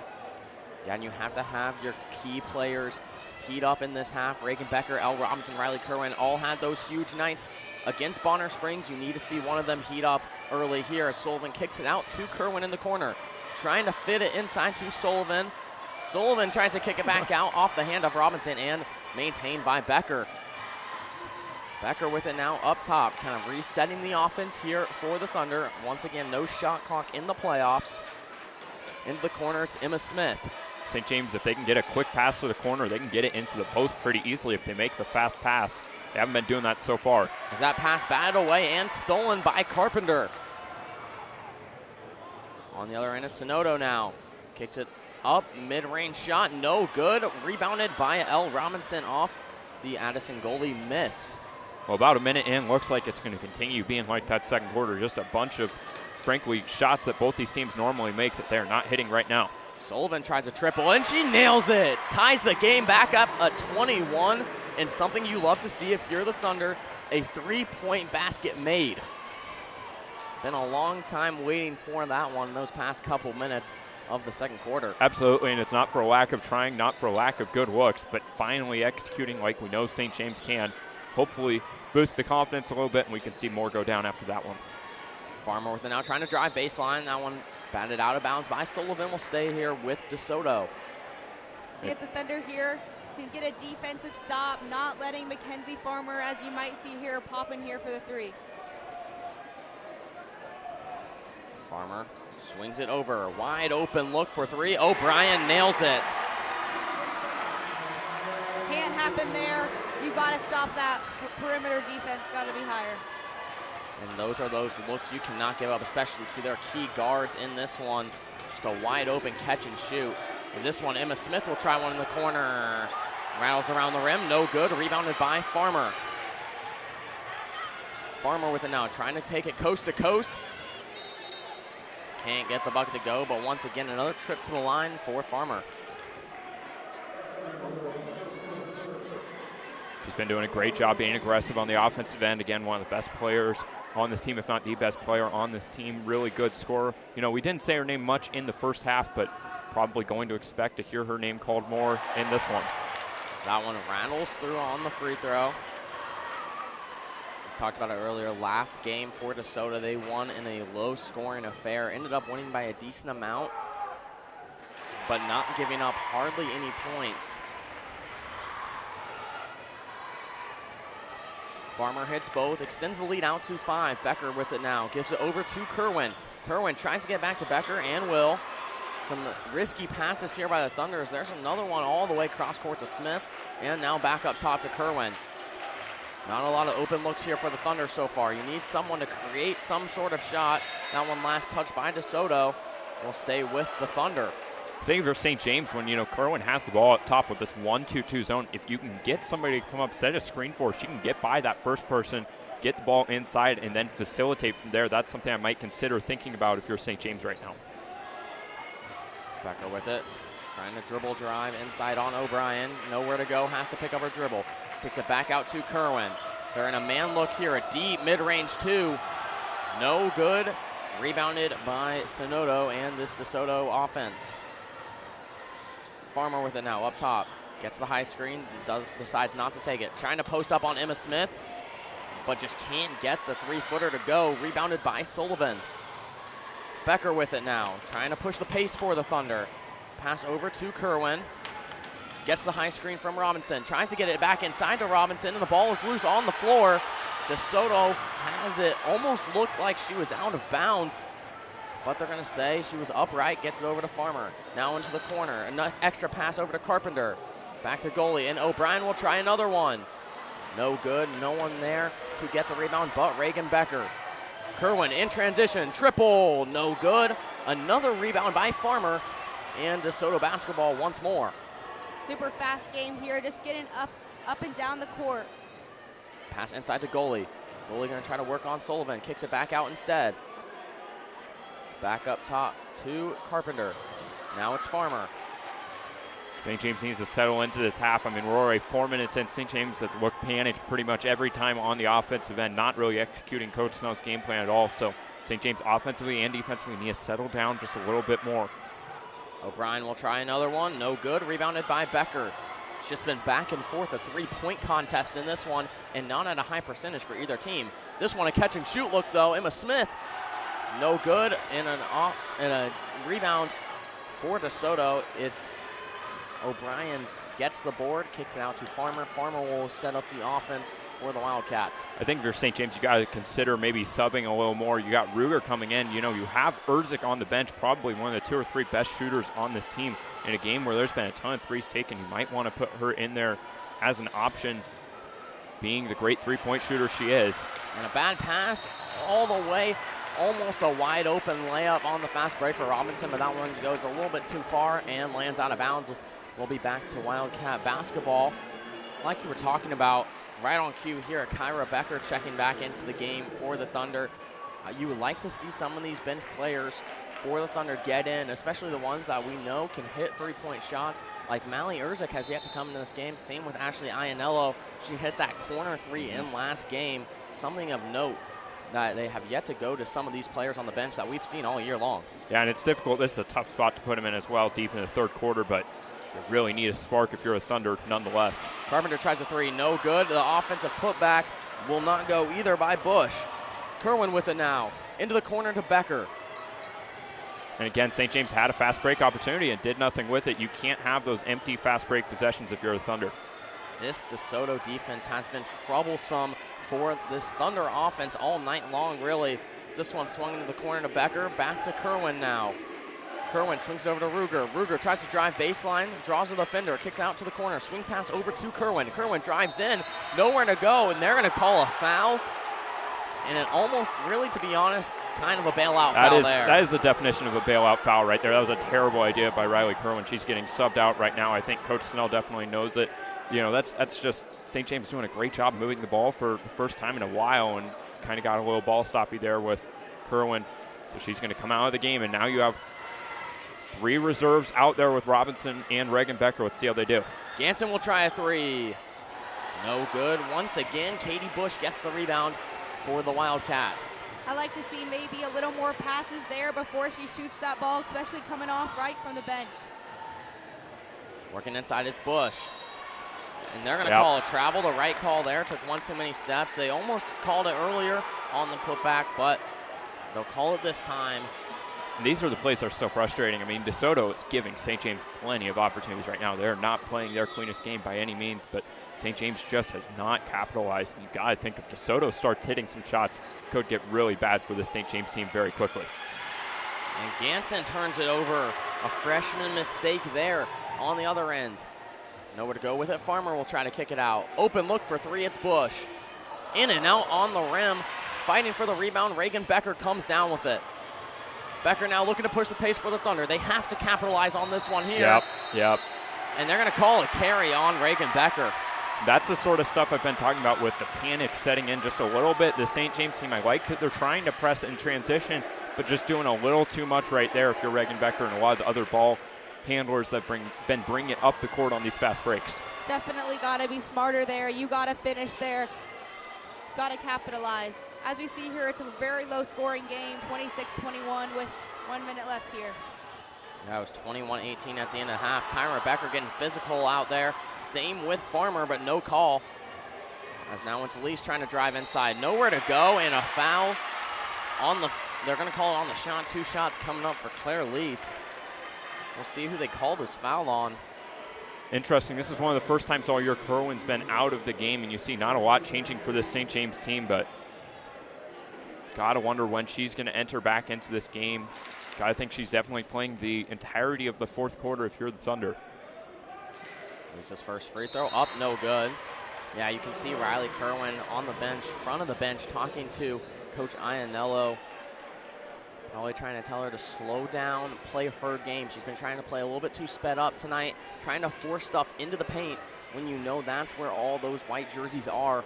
Yeah, and you have to have your key players heat up in this half. Reagan Becker, Elle Robinson, Riley Kerwin all had those huge nights against Bonner Springs. You need to see one of them heat up early here as Sullivan kicks it out to Kerwin in the corner. Trying to fit it inside to Sullivan. Sullivan tries to kick it back out off the hand of Robinson and maintained by Becker. Becker with it now up top, kind of resetting the offense here for the Thunder. Once again, no shot clock in the playoffs. Into the corner, it's Emma Smith. St. James, if they can get a quick pass to the corner, they can get it into the post pretty easily if they make the fast pass. They haven't been doing that so far. As that pass batted away and stolen by Carpenter. On the other end, it's Soto now. Kicks it up, mid-range shot, no good. Rebounded by Elle Robinson off the Addison goalie miss. Well, about a minute in, looks like it's going to continue being like that second quarter. Just a bunch of, frankly, shots that both these teams normally make that they're not hitting right now. Sullivan tries a triple, and she nails it. Ties the game back up at 21, and something you love to see if you're the Thunder, a 3-point basket made. Been a long time waiting for that one in those past couple minutes of the second quarter. Absolutely, and it's not for a lack of trying, not for a lack of good looks, but finally executing like we know St. James can. Hopefully boost the confidence a little bit, and we can see more go down after that one. Farmer with it now, trying to drive baseline. That one batted out of bounds by Sullivan. Will stay here with DeSoto. See if the Thunder here can get a defensive stop, not letting Mackenzie Farmer, as you might see here, pop in here for the 3. Farmer swings it over. Wide open look for 3. O'Brien nails it. Can't happen there. You got to stop that. Perimeter defense got to be higher. And those are those looks you cannot give up, especially to their key guards in this one. Just a wide open catch and shoot. In this one, Emma Smith will try one in the corner. Rattles around the rim, no good. Rebounded by Farmer. Farmer with it now, trying to take it coast to coast. Can't get the bucket to go, but once again, another trip to the line for Farmer. She's been doing a great job being aggressive on the offensive end. Again, one of the best players on this team, if not the best player on this team. Really good scorer. You know, we didn't say her name much in the first half, but probably going to expect to hear her name called more in this one. So that one rattles through on the free throw. We talked about it earlier. Last game for DeSoto, they won in a low-scoring affair. Ended up winning by a decent amount, but not giving up hardly any points. Farmer hits both, extends the lead out to 5. Becker with it now, gives it over to Kerwin. Kerwin tries to get back to Becker and will. Some risky passes here by the Thunders. There's another one all the way cross court to Smith, and now back up top to Kerwin. Not a lot of open looks here for the Thunder so far. You need someone to create some sort of shot. That one last touch by DeSoto will stay with the Thunder. I think for St. James, when, Kerwin has the ball up top with this 1-2-2 zone, if you can get somebody to come up, set a screen for her, she can get by that first person, get the ball inside, and then facilitate from there. That's something I might consider thinking about if you're St. James right now. Becker with it, trying to dribble drive inside on O'Brien. Nowhere to go, has to pick up her dribble. Kicks it back out to Kerwin. They're in a man look here, a deep mid-range two. No good. Rebounded by Soto and this DeSoto offense. Farmer with it now, up top. Gets the high screen, decides not to take it. Trying to post up on Emma Smith, but just can't get the three-footer to go. Rebounded by Sullivan. Becker with it now, trying to push the pace for the Thunder. Pass over to Kerwin. Gets the high screen from Robinson. Tries to get it back inside to Robinson, and the ball is loose on the floor. DeSoto has it. Almost looked like she was out of bounds, but they're going to say she was upright. Gets it over to Farmer. Now into the corner. An extra pass over to Carpenter. Back to goalie, and O'Brien will try another one. No good. No one there to get the rebound but Reagan Becker. Kerwin in transition. Triple. No good. Another rebound by Farmer, and DeSoto basketball once more. Super fast game here, just getting up and down the court. Pass inside to goalie. Goalie going to try to work on Sullivan. Kicks it back out instead. Back up top to Carpenter. Now it's Farmer. St. James needs to settle into this half. I mean, we're already 4 minutes in. St. James has looked panicked pretty much every time on the offensive end, not really executing Coach Snell's game plan at all. So St. James offensively and defensively need to settle down just a little bit more. O'Brien will try another one. No good. Rebounded by Becker. It's just been back and forth, a three-point contest in this one, and not at a high percentage for either team. This one a catch-and-shoot look, though. Emma Smith, no good. And a rebound for DeSoto. It's O'Brien gets the board, kicks it out to Farmer. Farmer will set up the offense for the Wildcats. I think if you're St. James, you got to consider maybe subbing a little more. You got Ruger coming in. You have Erzik on the bench, probably one of the 2 or 3 best shooters on this team. In a game where there's been a ton of threes taken, you might want to put her in there as an option, being the great three-point shooter she is. And a bad pass all the way, almost a wide open layup on the fast break for Robinson, but that one goes a little bit too far and lands out of bounds. We'll be back to Wildcat basketball. Like you were talking about, right on cue here, Kyra Becker checking back into the game for the Thunder. You would like to see some of these bench players for the Thunder get in, especially the ones that we know can hit three-point shots. Like Mally Erzik has yet to come into this game. Same with Ashley Ianello. She hit that corner three in last game. Something of note that they have yet to go to some of these players on the bench that we've seen all year long. Yeah, and it's difficult. This is a tough spot to put them in as well, deep in the third quarter, but you really need a spark if you're a Thunder nonetheless. Carpenter tries a three, no good. The offensive putback will not go either by Bush. Kerwin with it now, into the corner to Becker. And again, St. James had a fast break opportunity and did nothing with it. You can't have those empty fast break possessions if you're a Thunder. This DeSoto defense has been troublesome for this Thunder offense all night long, really. This one swung into the corner to Becker, back to Kerwin now. Kerwin swings it over to Ruger. Ruger tries to drive baseline, draws a defender, kicks out to the corner, swing pass over to Kerwin. Kerwin drives in, nowhere to go, and they're going to call a foul. And it almost, really, to be honest, kind of a bailout foul there. That is the definition of a bailout foul right there. That was a terrible idea by Riley Kerwin. She's getting subbed out right now. I think Coach Snell definitely knows it. That's just St. James doing a great job moving the ball for the first time in a while, and kind of got a little ball stoppy there with Kerwin. So she's going to come out of the game, and now you have 3 reserves out there with Robinson and Reagan Becker. Let's see how they do. Ganson will try a three. No good. Once again, Katie Bush gets the rebound for the Wildcats. I like to see maybe a little more passes there before she shoots that ball, especially coming off right from the bench. Working inside is Bush. And they're going to call a travel. The right call there took one too many steps. They almost called it earlier on the putback, but they'll call it this time. And these are the plays that are so frustrating. I mean, DeSoto is giving St. James plenty of opportunities right now. They're not playing their cleanest game by any means, but St. James just has not capitalized. You got to think if DeSoto starts hitting some shots, it could get really bad for the St. James team very quickly. And Ganson turns it over. A freshman mistake there on the other end. Nowhere to go with it. Farmer will try to kick it out. Open look for three. It's Bush. In and out on the rim. Fighting for the rebound. Reagan Becker comes down with it. Becker now looking to push the pace for the Thunder. They have to capitalize on this one here. Yep. And they're going to call a carry on Reagan Becker. That's the sort of stuff I've been talking about with the panic setting in just a little bit. The St. James team, I like that they're trying to press in transition, but just doing a little too much right there if you're Reagan Becker and a lot of the other ball handlers that been bringing it up the court on these fast breaks. Definitely got to be smarter there. You got to finish there. Got to capitalize. As we see here, it's a very low-scoring game, 26-21 with 1 minute left here. That was 21-18 at the end of half. Kyra Becker getting physical out there. Same with Farmer, but no call. As now it's Elise trying to drive inside. Nowhere to go, and a foul on the, they're going to call it on the shot. 2 shots coming up for Claire Lease. We'll see who they call this foul on. Interesting. This is one of the first times all year Kerwin's been out of the game, and you see not a lot changing for this St. James team, but gotta wonder when she's going to enter back into this game. Gotta think she's definitely playing the entirety of the fourth quarter if you're the Thunder. Lisa's first free throw up, no good. Yeah, you can see Riley Kerwin on the bench, front of the bench, talking to Coach Iannello. Probably trying to tell her to slow down, play her game. She's been trying to play a little bit too sped up tonight, trying to force stuff into the paint when you know that's where all those white jerseys are.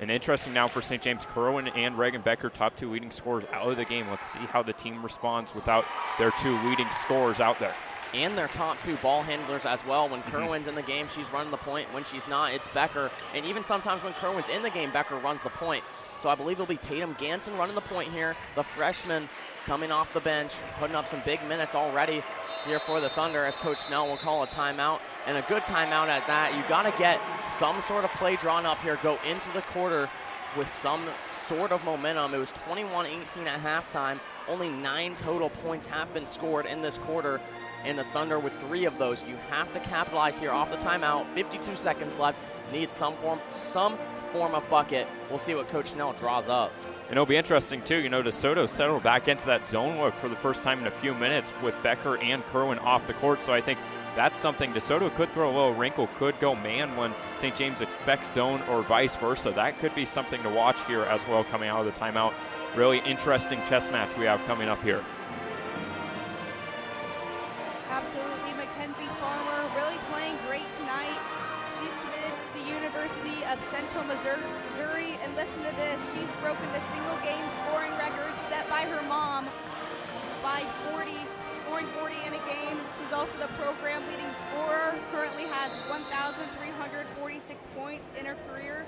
And interesting now for St. James, Kerwin and Reagan Becker, top 2 leading scorers out of the game. Let's see how the team responds without their 2 leading scorers out there. And their top 2 ball handlers as well. When Kerwin's in the game, she's running the point. When she's not, it's Becker. And even sometimes when Kerwin's in the game, Becker runs the point. So I believe it'll be Tatum Ganson running the point here. The freshman coming off the bench, putting up some big minutes already here for the Thunder, as Coach Snell will call a timeout, and a good timeout at that. You got to get some sort of play drawn up here, go into the quarter with some sort of momentum. It was 21-18 at halftime. Only 9 total points have been scored in this quarter, and the Thunder with 3 of those. You have to capitalize here off the timeout. 52 seconds left. Need some form of bucket. We'll see what Coach Snell draws up. And it'll be interesting, too. You know, DeSoto settled back into that zone look for the first time in a few minutes with Becker and Kerwin off the court. So I think that's something. DeSoto could throw a little wrinkle, could go man when St. James expects zone or vice versa. That could be something to watch here as well coming out of the timeout. Really interesting chess match we have coming up here. Absolutely. Mackenzie Farmer really playing great tonight. She's committed to the University of Central Missouri, and listen to this, she's broken the single game scoring record set by her mom by 40, scoring 40 in a game. She's also the program leading scorer, currently has 1,346 points in her career,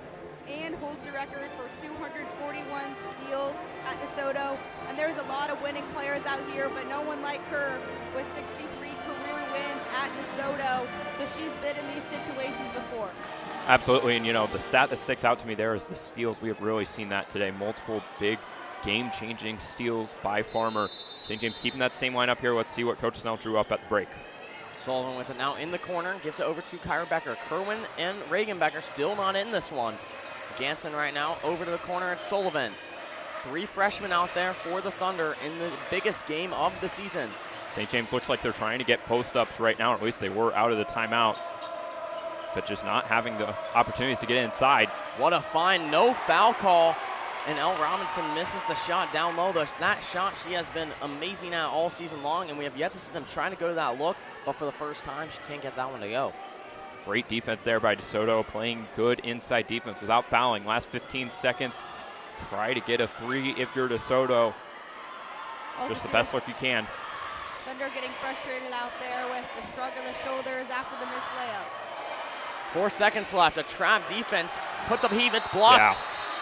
and holds the record for 241 steals at DeSoto. And there's a lot of winning players out here, but no one like her with 63 career wins at DeSoto. So she's been in these situations before. Absolutely, and you know, the stat that sticks out to me there is the steals. We have really seen that today. Multiple big game-changing steals by Farmer. St. James keeping that same lineup here. Let's see what Coach Snell drew up at the break. Sullivan with it now in the corner, gives it over to Kyra Becker. Kerwin and Reagan Becker still not in this one. Ganson right now over to the corner at Sullivan. 3 freshmen out there for the Thunder in the biggest game of the season. St. James looks like they're trying to get post-ups right now, or at least they were out of the timeout, but just not having the opportunities to get inside. What a find, no foul call, and Elle Robinson misses the shot down low. That shot she has been amazing at all season long, and we have yet to see them trying to go to that look, but for the first time, she can't get that one to go. Great defense there by DeSoto, playing good inside defense without fouling. Last 15 seconds, try to get a 3 if you're DeSoto. Just the best look you can. Thunder getting frustrated out there with the shrug of the shoulders after the missed layup. 4 seconds left. A trap defense puts up heave. It's blocked. Yeah.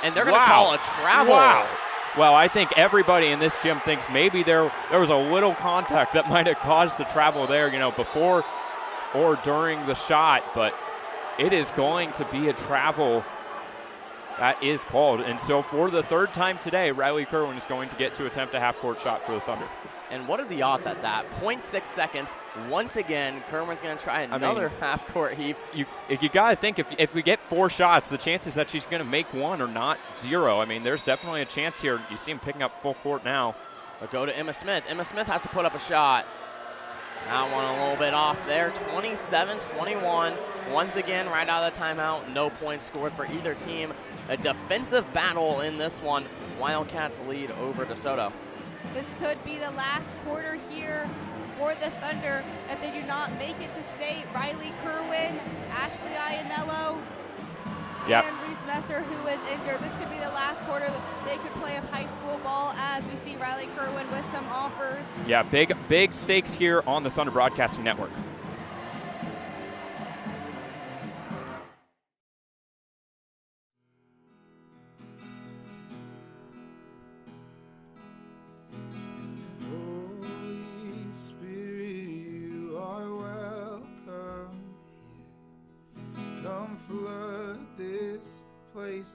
And they're going to call a travel. Wow. Well, I think everybody in this gym thinks maybe there was a little contact that might have caused the travel there, you know, before or during the shot, but it is going to be a travel that is called. And so for the 3rd time today, Riley Kerwin is going to get to attempt a half-court shot for the Thunder. And what are the odds at that? 0.6 seconds. Once again, Kerwin's going to try another half-court heave. You got to think if we get 4 shots, the chances that she's going to make 1 are not 0. I mean, there's definitely a chance here. You see him picking up full court now. But go to Emma Smith. Emma Smith has to put up a shot. That one a little bit off there. 27-21. Once again, right out of the timeout, no points scored for either team. A defensive battle in this one. Wildcats lead over DeSoto. This could be the last quarter here for the Thunder if they do not make it to state. Riley Kerwin, Ashley Ianello, and Reese Messer, who is injured. This could be the last quarter they could play of high school ball, as we see Riley Kerwin with some offers. Yeah, big stakes here on the Thunder Broadcasting Network.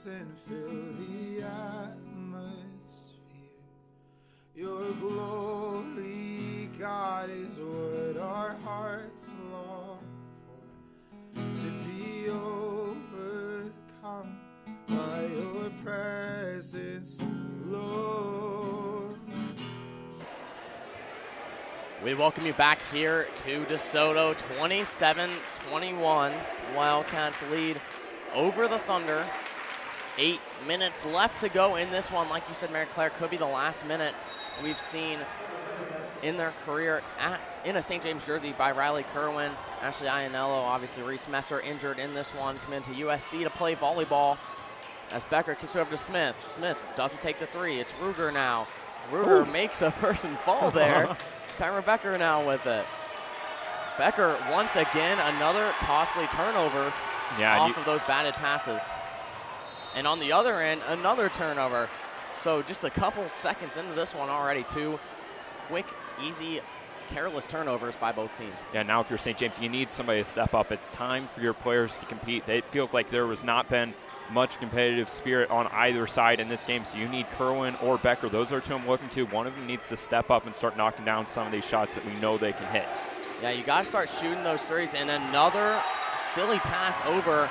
And fill the atmosphere. Your glory, God, is what our hearts long for. To be overcome by your presence, Lord. We welcome you back here to DeSoto. 27-21. Wildcats lead over the Thunder. 8 minutes left to go in this one. Like you said, Mary Claire, could be the last minutes we've seen in their career in a St. James jersey by Riley Kerwin. Ashley Ianello, obviously Reese Messer injured in this one. Come into USC to play volleyball as Becker kicks it over to Smith. Smith doesn't take the three. It's Ruger now. Ruger makes a person fall there. Kyra Becker now with it. Becker, once again, another costly turnover off of those batted passes. And on the other end, another turnover. So just a couple seconds into this one already, 2 quick, easy, careless turnovers by both teams. Yeah, now if you're St. James, you need somebody to step up. It's time for your players to compete. It feels like there has not been much competitive spirit on either side in this game, so you need Kerwin or Becker. Those are two I'm looking to. One of them needs to step up and start knocking down some of these shots that we know they can hit. Yeah, you got to start shooting those threes. And another silly pass over.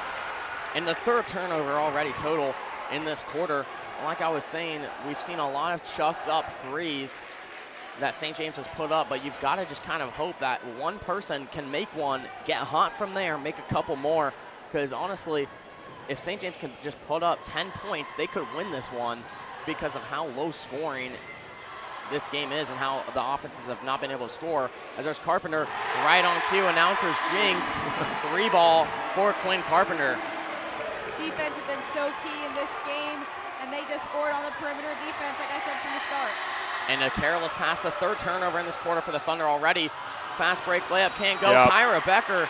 And the third turnover already total in this quarter. Like I was saying, we've seen a lot of chucked up threes that St. James has put up, but you've got to just kind of hope that one person can make one, get hot from there, make a couple more, because honestly, if St. James can just put up 10 points, they could win this one because of how low scoring this game is and how the offenses have not been able to score. As there's Carpenter right on cue, announcers jinx, 3-ball for Quinn Carpenter. Defense has been so key in this game, and they just scored on the perimeter defense, like I said from the start. And a careless pass, the third turnover in this quarter for the Thunder already. Fast break layup can't go. Kyra Becker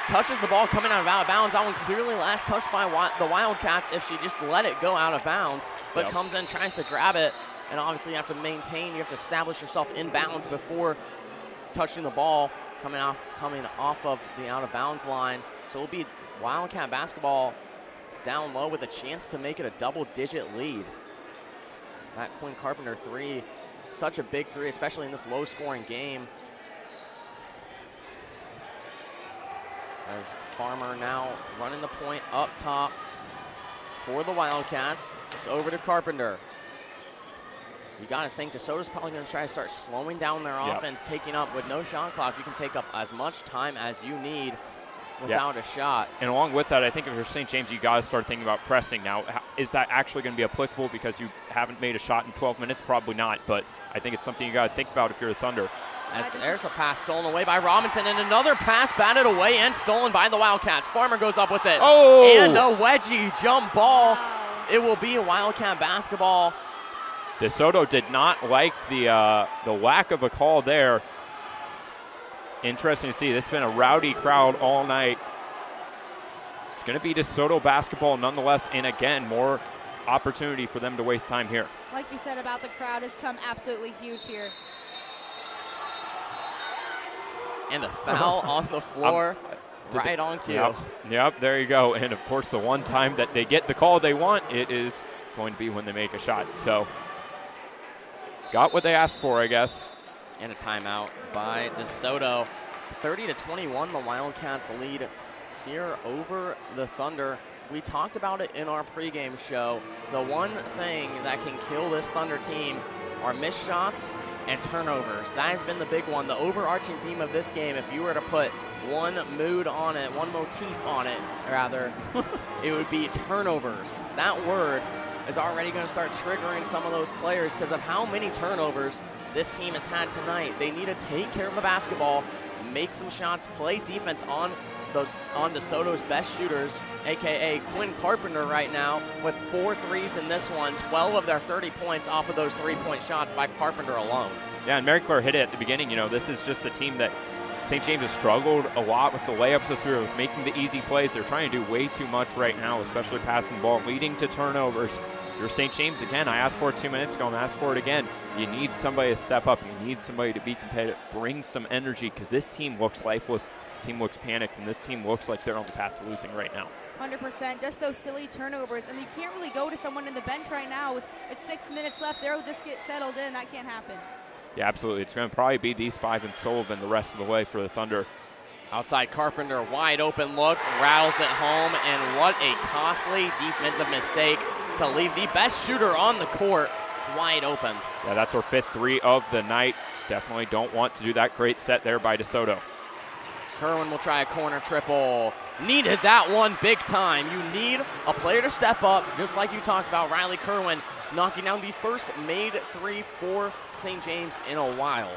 touches the ball coming out of bounds. That one clearly last touched by the Wildcats if she just let it go out of bounds, but comes in, tries to grab it, and obviously you have to maintain, you have to establish yourself in bounds before touching the ball coming off of the out of bounds line. So it'll be Wildcat basketball down low with a chance to make it a double-digit lead. That Quinn Carpenter three, such a big three, especially in this low-scoring game. As Farmer now running the point up top for the Wildcats. It's over to Carpenter. You got to think DeSoto's probably going to try to start slowing down their offense, taking up with no shot clock. You can take up as much time as you need without a shot. And along with that, I think if you're St. James, you got to start thinking about pressing. Now, is that actually going to be applicable because you haven't made a shot in 12 minutes? Probably not, but I think it's something you got to think about if you're the Thunder. As there's a pass stolen away by Robinson, and another pass batted away and stolen by the Wildcats. Farmer goes up with it. Oh! And a wedgie jump ball. It will be a Wildcat basketball. DeSoto did not like the lack of a call there. Interesting to see. This has been a rowdy crowd all night. It's going to be DeSoto basketball nonetheless, and again, more opportunity for them to waste time here. Like you said about the crowd has come absolutely huge here. And a foul on the floor, right on cue. Yep, there you go. And, of course, the one time that they get the call they want, it is going to be when they make a shot. So, got what they asked for, I guess. And a timeout by DeSoto. 30-21, the Wildcats lead here over the Thunder. We talked about it in our pregame show. The one thing that can kill this Thunder team are missed shots and turnovers. That has been the big one. The overarching theme of this game, if you were to put one mood on it, one motif on it, rather, it would be turnovers. That word is already going to start triggering some of those players because of how many turnovers this team has had tonight. They need to take care of the basketball, make some shots, play defense on DeSoto's best shooters, a.k.a. Quinn Carpenter right now with 4 threes in this one, 12 of their 30 points off of those 3-point shots by Carpenter alone. Yeah, and Mary Claire hit it at the beginning. You know, this is just a team that St. James has struggled a lot with the layups this year, with making the easy plays. They're trying to do way too much right now, especially passing the ball, leading to turnovers. You're St. James again. I asked for it 2 minutes ago. I'm asked for it again. You need somebody to step up. You need somebody to be competitive. Bring some energy, because this team looks lifeless. This team looks panicked, and this team looks like they're on the path to losing right now. 100%. Just those silly turnovers. And you can't really go to someone in the bench right now. It's 6 minutes left. They'll just get settled in. That can't happen. Yeah, absolutely. It's going to probably be these 5 and Sullivan the rest of the way for the Thunder. Outside Carpenter, wide open look, rattles it home, and what a costly defensive mistake to leave the best shooter on the court wide open. Yeah, that's our 5th 3 of the night. Definitely don't want to do that. Great set there by DeSoto. Kerwin will try a corner triple. Needed that one big time. You need a player to step up, just like you talked about, Riley Kerwin knocking down the first made 3 for St. James in a while.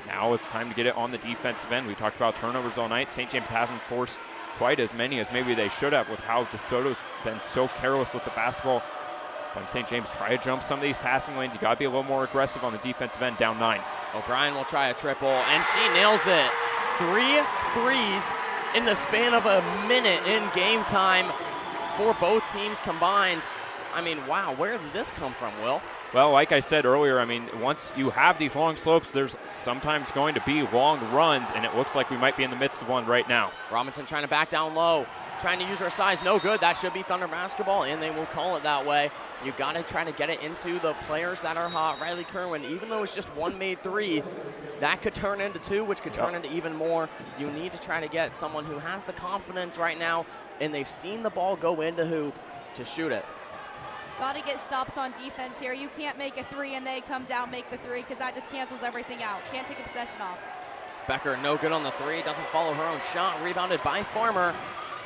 Now it's time to get it on the defensive end. We talked about turnovers all night. St. James hasn't forced quite as many as maybe they should have with how DeSoto's been so careless with the basketball. From St. James, try to jump some of these passing lanes. You got to be a little more aggressive on the defensive end, down 9. O'Brien will try a triple, and she nails it. 3 threes in the span of a minute in game time for both teams combined. I mean, wow, where did this come from, Will? Well, like I said earlier, I mean, once you have these long slopes, there's sometimes going to be long runs, and it looks like we might be in the midst of one right now. Robinson trying to back down low, trying to use her size. No good. That should be Thunder basketball, and they will call it that way. You got to try to get it into the players that are hot. Riley Kerwin, even though it's just 1 made 3, that could turn into 2, which could turn into even more. You need to try to get someone who has the confidence right now, and they've seen the ball go into hoop to shoot it. Got to get stops on defense here. You can't make a 3 and they come down, make the 3, because that just cancels everything out. Can't take a possession off. Becker no good on the 3, doesn't follow her own shot, rebounded by Farmer.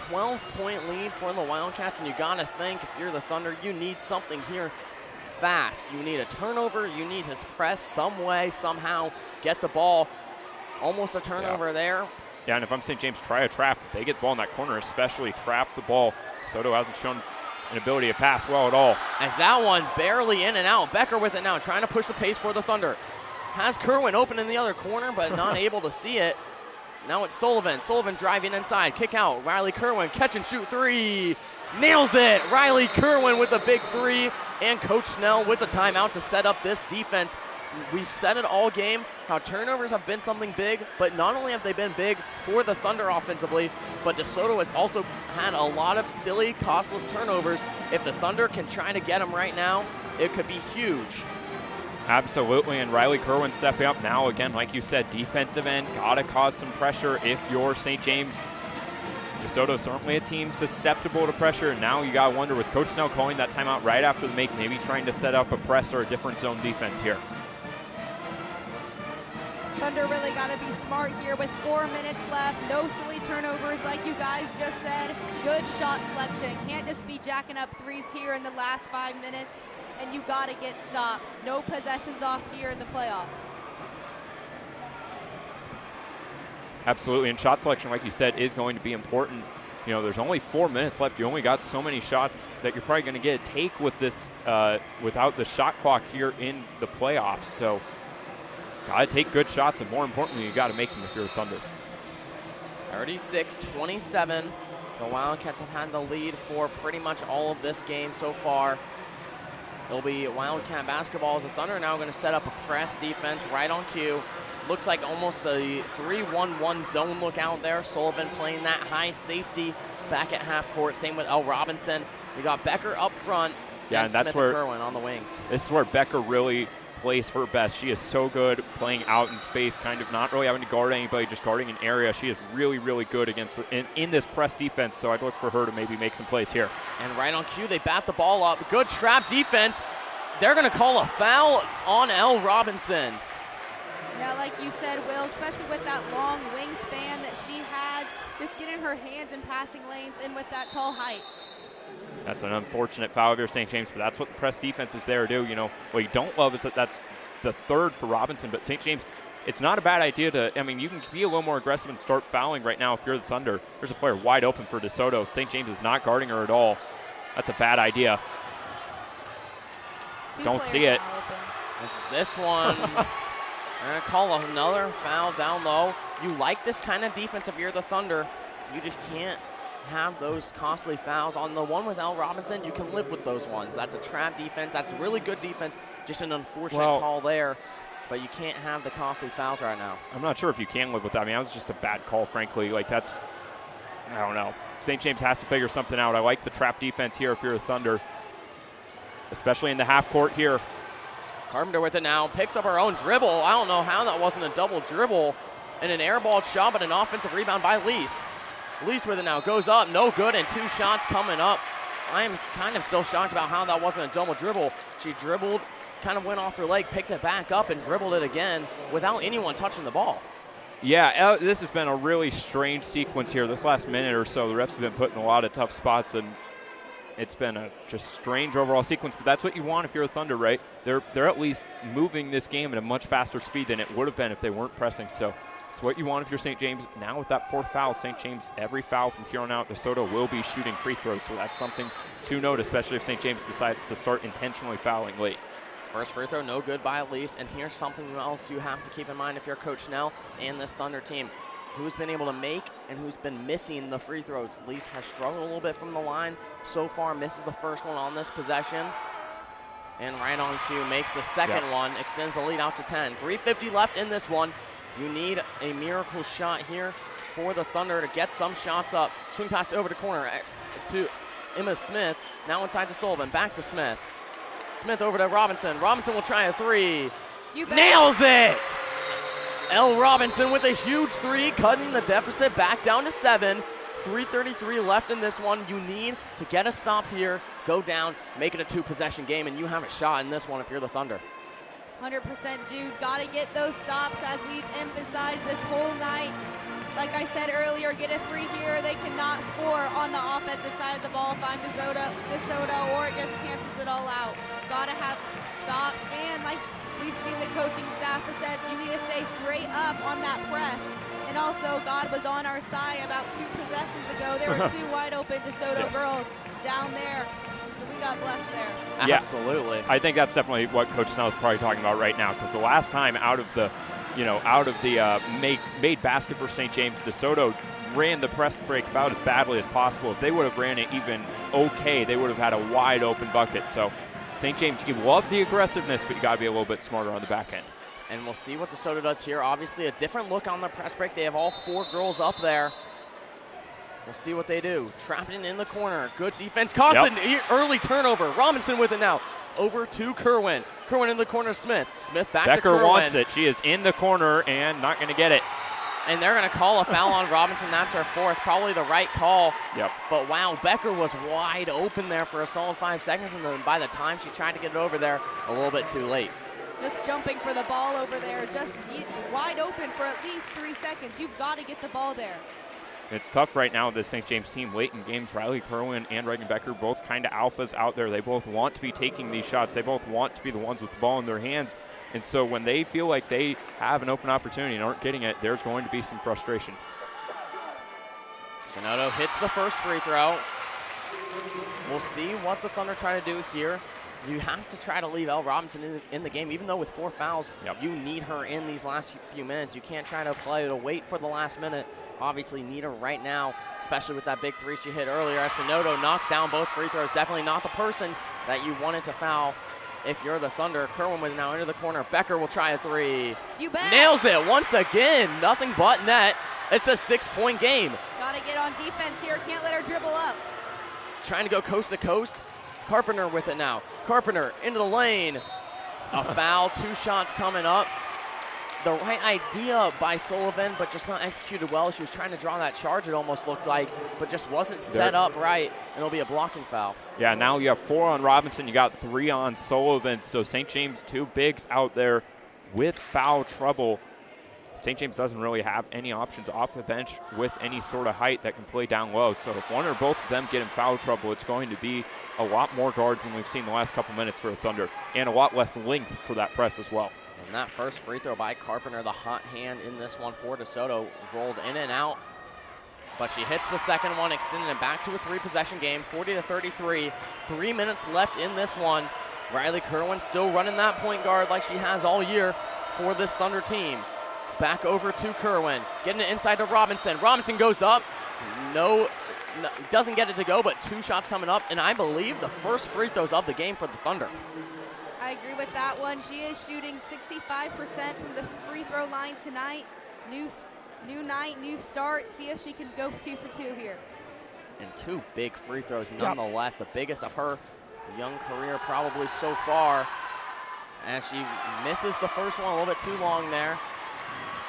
12-point lead for the Wildcats, and you got to think, if you're the Thunder, you need something here fast. You need a turnover. You need to press some way, somehow, get the ball. Almost a turnover there. Yeah, and if I'm St. James, try a trap. If they get the ball in that corner, especially trap the ball. Soto hasn't shown an ability to pass well at all. As that one barely in and out. Becker with it now, trying to push the pace for the Thunder. Has Kerwin open in the other corner, but not able to see it. Now it's Sullivan. Sullivan driving inside. Kick out. Riley Kerwin, catch and shoot 3. Nails it. Riley Kerwin with a big 3. And Coach Snell with the timeout to set up this defense. We've said it all game, how turnovers have been something big, but not only have they been big for the Thunder offensively, but DeSoto has also had a lot of silly, costless turnovers. If the Thunder can try to get them right now, it could be huge. Absolutely, and Riley Kerwin stepping up now. Again, like you said, defensive end, got to cause some pressure if you're St. James. DeSoto certainly a team susceptible to pressure, and now you got to wonder with Coach Snell calling that timeout right after the make, maybe trying to set up a press or a different zone defense here. Thunder really got to be smart here with 4 minutes left. No silly turnovers like you guys just said. Good shot selection. Can't just be jacking up 3s here in the last 5 minutes. And you got to get stops. No possessions off here in the playoffs. Absolutely, and shot selection, like you said, is going to be important. You know, there's only 4 minutes left. You only got so many shots that you're probably going to get a take with this without the shot clock here in the playoffs. So, got to take good shots, and more importantly, you got to make them if you're a Thunder. 36-27. The Wildcats have had the lead for pretty much all of this game so far. It'll be Wildcat basketball as the Thunder now going to set up a press defense right on cue. Looks like almost a 3-1-1 zone look out there. Sullivan playing that high safety back at half court. Same with L. Robinson. You got Becker up front. Yeah, and that's where Kerwin on the wings. This is where Becker really plays her best. She is so good playing out in space, kind of not really having to guard anybody, just guarding an area. She is really, really good against in this press defense, so I'd look for her to maybe make some plays here. And right on cue, they bat the ball up. Good trap defense. They're going to call a foul on L. Robinson. Yeah, like you said, Will, especially with that long wingspan that she has, just getting her hands in passing lanes and with that tall height. That's an unfortunate foul here, St. James, but that's what the press defense is there to do. You know, what you don't love is that that's the third for Robinson, but St. James, it's not a bad idea to, I mean, you can be a little more aggressive and start fouling right now if you're the Thunder. There's a player wide open for DeSoto. St. James is not guarding her at all. That's a bad idea. Don't see it. This one, I'm going to call another foul down low. You like this kind of defense if you're the Thunder. You just can't have those costly fouls. On the one with L. Robinson, you can live with those ones. That's a trap defense. That's really good defense. Just an unfortunate call there. But you can't have the costly fouls right now. I'm not sure if you can live with that. I mean, that was just a bad call, frankly. Like, that's, I don't know. St. James has to figure something out. I like the trap defense here if you're a Thunder, especially in the half court here. Carpenter with it now, picks up her own dribble. I don't know how that wasn't a double dribble. And an airball shot, but an offensive rebound by Lease. Lease with it now, goes up, no good, and 2 shots coming up. I am kind of still shocked about how that wasn't a double dribble. She dribbled, kind of went off her leg, picked it back up, and dribbled it again without anyone touching the ball. Yeah, this has been a really strange sequence here. This last minute or so, the refs have been put in a lot of tough spots, and it's been a just strange overall sequence. But that's what you want if you're a Thunder, right? They're at least moving this game at a much faster speed than it would have been if they weren't pressing. So it's what you want if you're St. James. Now with that 4th foul, St. James, every foul from here on out, DeSoto will be shooting free throws. So that's something to note, especially if St. James decides to start intentionally fouling late. First free throw, no good by Elise. And here's something else you have to keep in mind if you're Coach Snell and this Thunder team. Who's been able to make and who's been missing the free throws. Elise has struggled a little bit from the line so far, misses the first one on this possession. And right on cue, makes the second one, extends the lead out to 10. 3:50 left in this one. You need a miracle shot here for the Thunder to get some shots up. Swing pass over to corner to Emma Smith. Now inside to Sullivan, back to Smith. Smith over to Robinson. Robinson will try a 3. Nails it! L. Robinson with a huge 3, cutting the deficit back down to 7. 3:33 left in this one. You need to get a stop here, go down, make it a 2-possession game, and you have a shot in this one if you're the Thunder. 100% Jude. Got to get those stops as we've emphasized this whole night. Like I said earlier, get a 3 here. They cannot score on the offensive side of the ball if I'm DeSoto, or it just cancels it all out. Got to have stops, and like we've seen the coaching staff has said, you need to stay straight up on that press. And also, God was on our side about 2 possessions ago. There were 2 wide open DeSoto girls down there. So we got blessed there. Yeah. Absolutely. I think that's definitely what Coach Snell is probably talking about right now, because the last time out of the made basket for St. James, DeSoto ran the press break about as badly as possible. If they would have ran it even okay, they would have had a wide open bucket. So St. James, you love the aggressiveness, but you got to be a little bit smarter on the back end. And we'll see what DeSoto does here. Obviously a different look on the press break. They have all 4 girls up there. We'll see what they do. Trapping in the corner. Good defense. Costin, early turnover. Robinson with it now. Over to Kerwin. Kerwin in the corner, Smith. Smith back to Kerwin. Becker wants it. She is in the corner and not going to get it. And they're going to call a foul on Robinson. That's her 4th. Probably the right call. Yep. But wow, Becker was wide open there for a solid 5 seconds. And then by the time she tried to get it over there, a little bit too late. Just jumping for the ball over there. Just wide open for at least 3 seconds. You've got to get the ball there. It's tough right now with this St. James team. Late in games, Riley Kerwin and Reagan Becker, both kind of alphas out there. They both want to be taking these shots. They both want to be the ones with the ball in their hands. And so when they feel like they have an open opportunity and aren't getting it, there's going to be some frustration. Soto hits the first free throw. We'll see what the Thunder try to do here. You have to try to leave L. Robinson in the game. Even though with 4 fouls, you need her in these last few minutes. You can't try to play to wait for the last minute. Obviously need her right now, especially with that big 3 she hit earlier. As Soto knocks down both free throws. Definitely not the person that you wanted to foul if you're the Thunder. Kerwin with it now into the corner. Becker will try a 3. You bet. Nails it once again. Nothing but net. It's a 6-point game. Got to get on defense here. Can't let her dribble up. Trying to go coast to coast. Carpenter with it now. Carpenter into the lane. A foul, 2 shots coming up. The right idea by Sullivan, but just not executed well. She was trying to draw that charge, it almost looked like, but just wasn't set up right, and it'll be a blocking foul. Yeah, now you have 4 on Robinson. You got 3 on Sullivan. So St. James, 2 bigs out there with foul trouble. St. James doesn't really have any options off the bench with any sort of height that can play down low. So if one or both of them get in foul trouble, it's going to be a lot more guards than we've seen the last couple minutes for the Thunder, and a lot less length for that press as well. And that first free throw by Carpenter, the hot hand in this one for DeSoto, rolled in and out. But she hits the second one, extending it back to a 3-possession game, 40-33. 3 minutes left in this one. Riley Kerwin still running that point guard like she has all year for this Thunder team. Back over to Kerwin, getting it inside to Robinson. Robinson goes up, no, doesn't get it to go, but 2 shots coming up, and I believe the first free throws of the game for the Thunder. I agree with that one. She is shooting 65% from the free throw line tonight. New night, new start. See if she can go 2 for 2 here. And 2 big free throws nonetheless, the biggest of her young career probably so far. And she misses the first one a little bit too long there.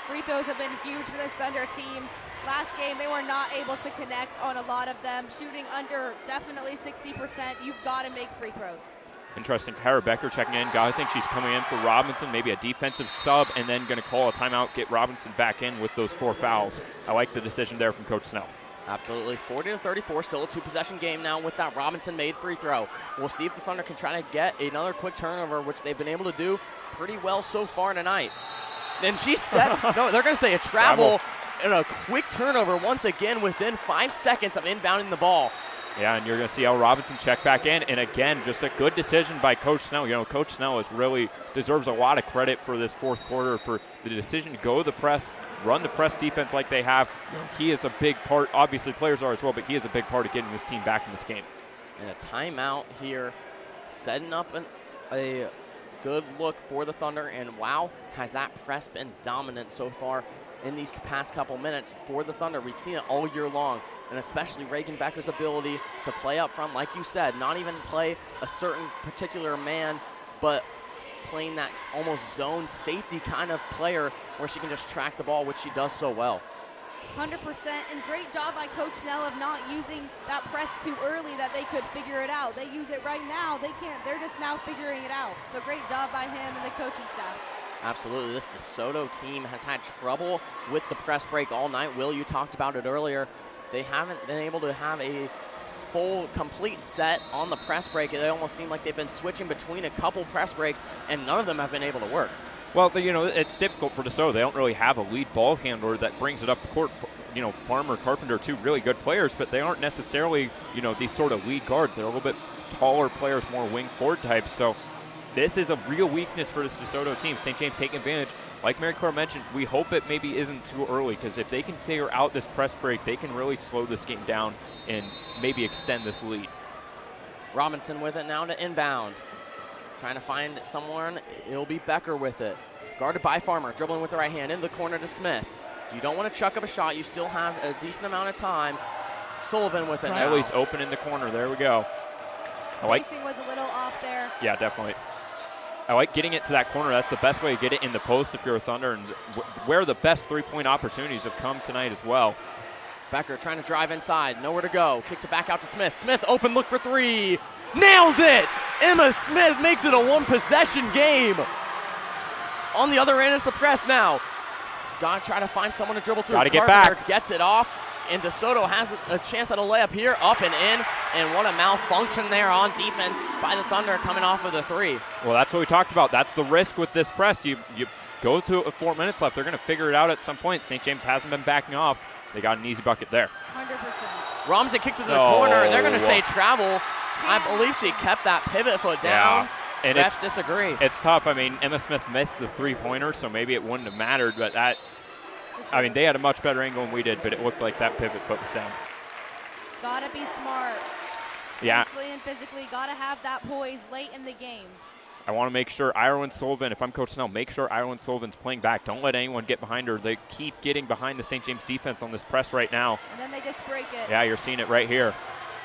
Free throws have been huge for this Thunder team. Last game, they were not able to connect on a lot of them. Shooting under definitely 60%. You've got to make free throws. Interesting. Kara Becker checking in. I think she's coming in for Robinson, maybe a defensive sub, and then going to call a timeout, get Robinson back in with those 4 fouls. I like the decision there from Coach Snell. Absolutely. 40-34, still a 2-possession game now with that Robinson made free throw. We'll see if the Thunder can try to get another quick turnover, which they've been able to do pretty well so far tonight. Then she stepped, no, they're going to say a travel and a quick turnover once again within 5 seconds of inbounding the ball. Yeah, and you're going to see Al Robinson check back in. And again, just a good decision by Coach Snell. You know, Coach Snell deserves a lot of credit for this fourth quarter for the decision to go to the press, run the press defense like they have. He is a big part. Obviously, players are as well, but he is a big part of getting this team back in this game. And a timeout here, setting up a good look for the Thunder. And wow, has that press been dominant so far in these past couple minutes for the Thunder. We've seen it all year long. And especially Reagan Becker's ability to play up front, like you said, not even play a certain particular man, but playing that almost zone safety kind of player where she can just track the ball, which she does so well. 100%, and great job by Coach Snell of not using that press too early that they could figure it out. They use it right now. They can't. They're just now figuring it out. So great job by him and the coaching staff. Absolutely. This DeSoto team has had trouble with the press break all night. Will, you talked about it earlier. They haven't been able to have a full, complete set on the press break. It almost seemed like they've been switching between a couple press breaks, and none of them have been able to work. Well, you know, it's difficult for DeSoto. They don't really have a lead ball handler that brings it up the court. You know, Farmer, Carpenter, 2 really good players, but they aren't necessarily, you know, these sort of lead guards. They're a little bit taller players, more wing forward types. So this is a real weakness for this DeSoto team. St. James taking advantage. Like Mary Claire mentioned, we hope it maybe isn't too early, because if they can figure out this press break, they can really slow this game down and maybe extend this lead. Robinson with it now to inbound. Trying to find someone. It'll be Becker with it. Guarded by Farmer, dribbling with the right hand into the corner to Smith. You don't want to chuck up a shot. You still have a decent amount of time. Sullivan with it now. Riley's open in the corner. There we go. Spacing was a little off there. Yeah, definitely. I like getting it to that corner. That's the best way to get it in the post if you're a Thunder, and where the best 3-point opportunities have come tonight as well. Becker trying to drive inside, nowhere to go. Kicks it back out to Smith. Smith open look for 3. Nails it! Emma Smith makes it a 1-possession game. On the other end is the press now. Got to try to find someone to dribble through. Got to get Carpenter back. Gets it off. And DeSoto has a chance at a layup here, up and in. And what a malfunction there on defense by the Thunder coming off of the 3. Well, that's what we talked about. That's the risk with this press. You go to 4 minutes left. They're going to figure it out at some point. St. James hasn't been backing off. They got an easy bucket there. 100%. Robinson kicks it to the corner. They're going to say travel. I believe she kept that pivot foot down. Yeah. And Refs disagree. It's tough. I mean, Emma Smith missed the 3-pointer, so maybe it wouldn't have mattered. But that, I mean, they had a much better angle than we did, but it looked like that pivot foot was down. Gotta be smart. Yeah. Mentally and physically, gotta have that poise late in the game. I want to make sure Ireland Sullivan, if I'm Coach Snell, make sure Ireland Sullivan's playing back. Don't let anyone get behind her. They keep getting behind the St. James defense on this press right now. And then they just break it. Yeah, you're seeing it right here.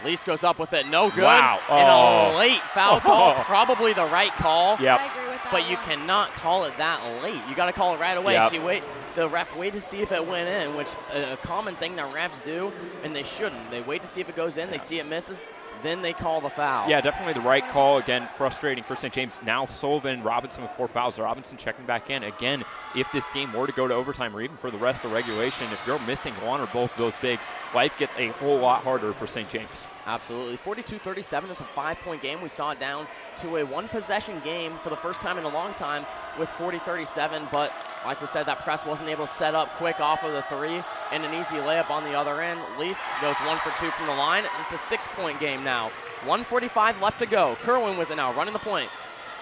Lease goes up with it, no good. Wow. And a late foul call, probably the right call. Yep. I agree with that But you one. cannot call it that late. You got to call it right away. Yep. the ref waited to see if it went in, which a common thing that refs do, and they shouldn't. They wait to see if it goes in, they see it misses, then they call the foul. Yeah, definitely the right call. Again, frustrating for St. James. Now Sullivan, Robinson with 4 fouls. Robinson checking back in. Again, if this game were to go to overtime or even for the rest of regulation, if you're missing one or both of those bigs, life gets a whole lot harder for St. James. Absolutely. 42-37, it's a 5-point game. We saw it down to a one-possession game for the first time in a long time with 40-37, but like we said, that press wasn't able to set up quick off of the 3 and an easy layup on the other end. Lease goes 1 for 2 from the line. It's a 6-point game now. 1:45 left to go. Kerwin with it now, running the point.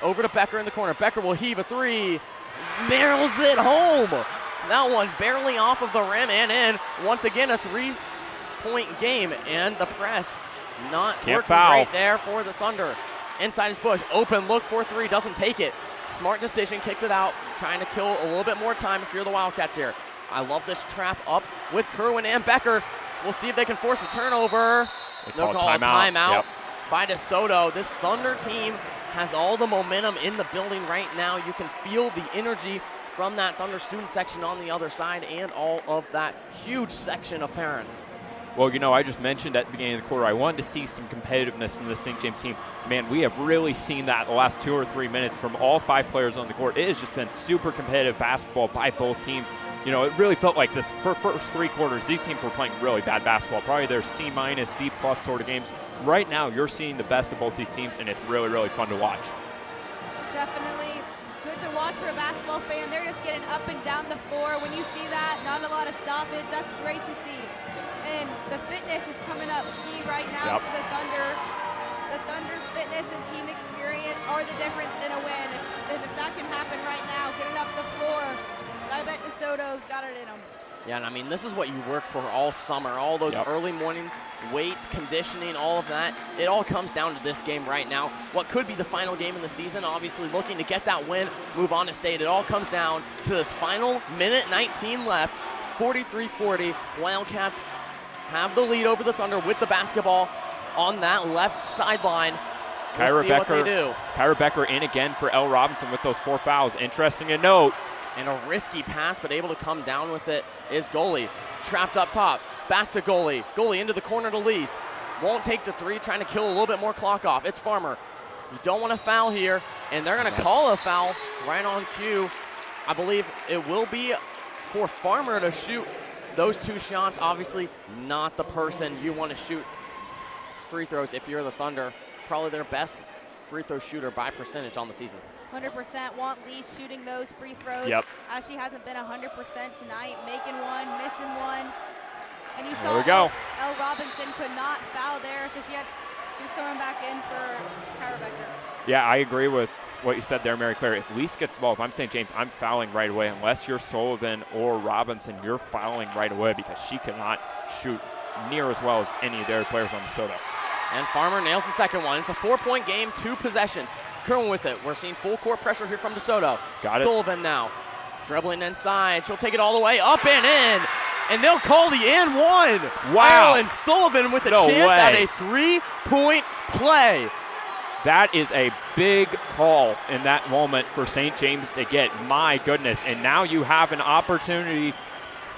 Over to Becker in the corner. Becker will heave a 3. Nails it home. That one barely off of the rim and in. Once again, a 3-point game, and the press not working right there for the Thunder. Inside is Bush. Open look for 3. Doesn't take it. Smart decision. Kicks it out. Trying to kill a little bit more time if you're the Wildcats here. I love this trap up with Kerwin and Becker. We'll see if they can force a turnover. They'll call a timeout by DeSoto. This Thunder team has all the momentum in the building right now. You can feel the energy from that Thunder student section on the other side and all of that huge section of parents. Well, you know, I just mentioned at the beginning of the quarter, I wanted to see some competitiveness from the St. James team. Man, we have really seen that the last 2 or 3 minutes from all 5 players on the court. It has just been super competitive basketball by both teams. You know, it really felt like the first 3 quarters, these teams were playing really bad basketball, probably their C-, D+ sort of games. Right now, you're seeing the best of both these teams, and it's really, really fun to watch. Definitely good to watch for a basketball fan. They're just getting up and down the floor. When you see that, not a lot of stoppage, that's great to see. And the fitness is coming up key right now for the Thunder. The Thunder's fitness and team experience are the difference in a win. If that can happen right now, getting up the floor, I bet DeSoto's got it in them. Yeah, and I mean, this is what you work for all summer. All those early morning weights, conditioning, all of that. It all comes down to this game right now. What could be the final game in the season, obviously looking to get that win, move on to state. It all comes down to this final minute 19 left, 43-40. Wildcats have the lead over the Thunder with the basketball on that left sideline. We'll see what they do. Kyra Becker in again for L. Robinson with those 4 fouls. Interesting to note. And a risky pass, but able to come down with it is goalie. Trapped up top. Back to goalie. Goalie into the corner to Lease. Won't take the 3, trying to kill a little bit more clock off. It's Farmer. You don't want to foul here, and they're going to call a foul right on cue. I believe it will be for Farmer to shoot those 2 shots. Obviously not the person you want to shoot free throws if you're the Thunder. Probably their best free throw shooter by percentage on the season. 100% want Lee shooting those free throws. As she hasn't been 100% tonight, making one, missing one. And you saw L. Robinson could not foul there, so she's coming back in for Kyra Becker. Yeah, I agree with what you said there, Mary Claire. If Lease gets the ball, if I'm St. James, I'm fouling right away. Unless you're Sullivan or Robinson, you're fouling right away because she cannot shoot near as well as any of their players on DeSoto. And Farmer nails the second one. It's a 4-point game, 2 possessions. Kerwin with it. We're seeing full court pressure here from DeSoto. Got it. Sullivan now. Dribbling inside. She'll take it all the way up and in. And they'll call the and one. Wow. Ireland Sullivan with a chance at a 3-point play. That is a big call in that moment for St. James to get. My goodness. And now you have an opportunity.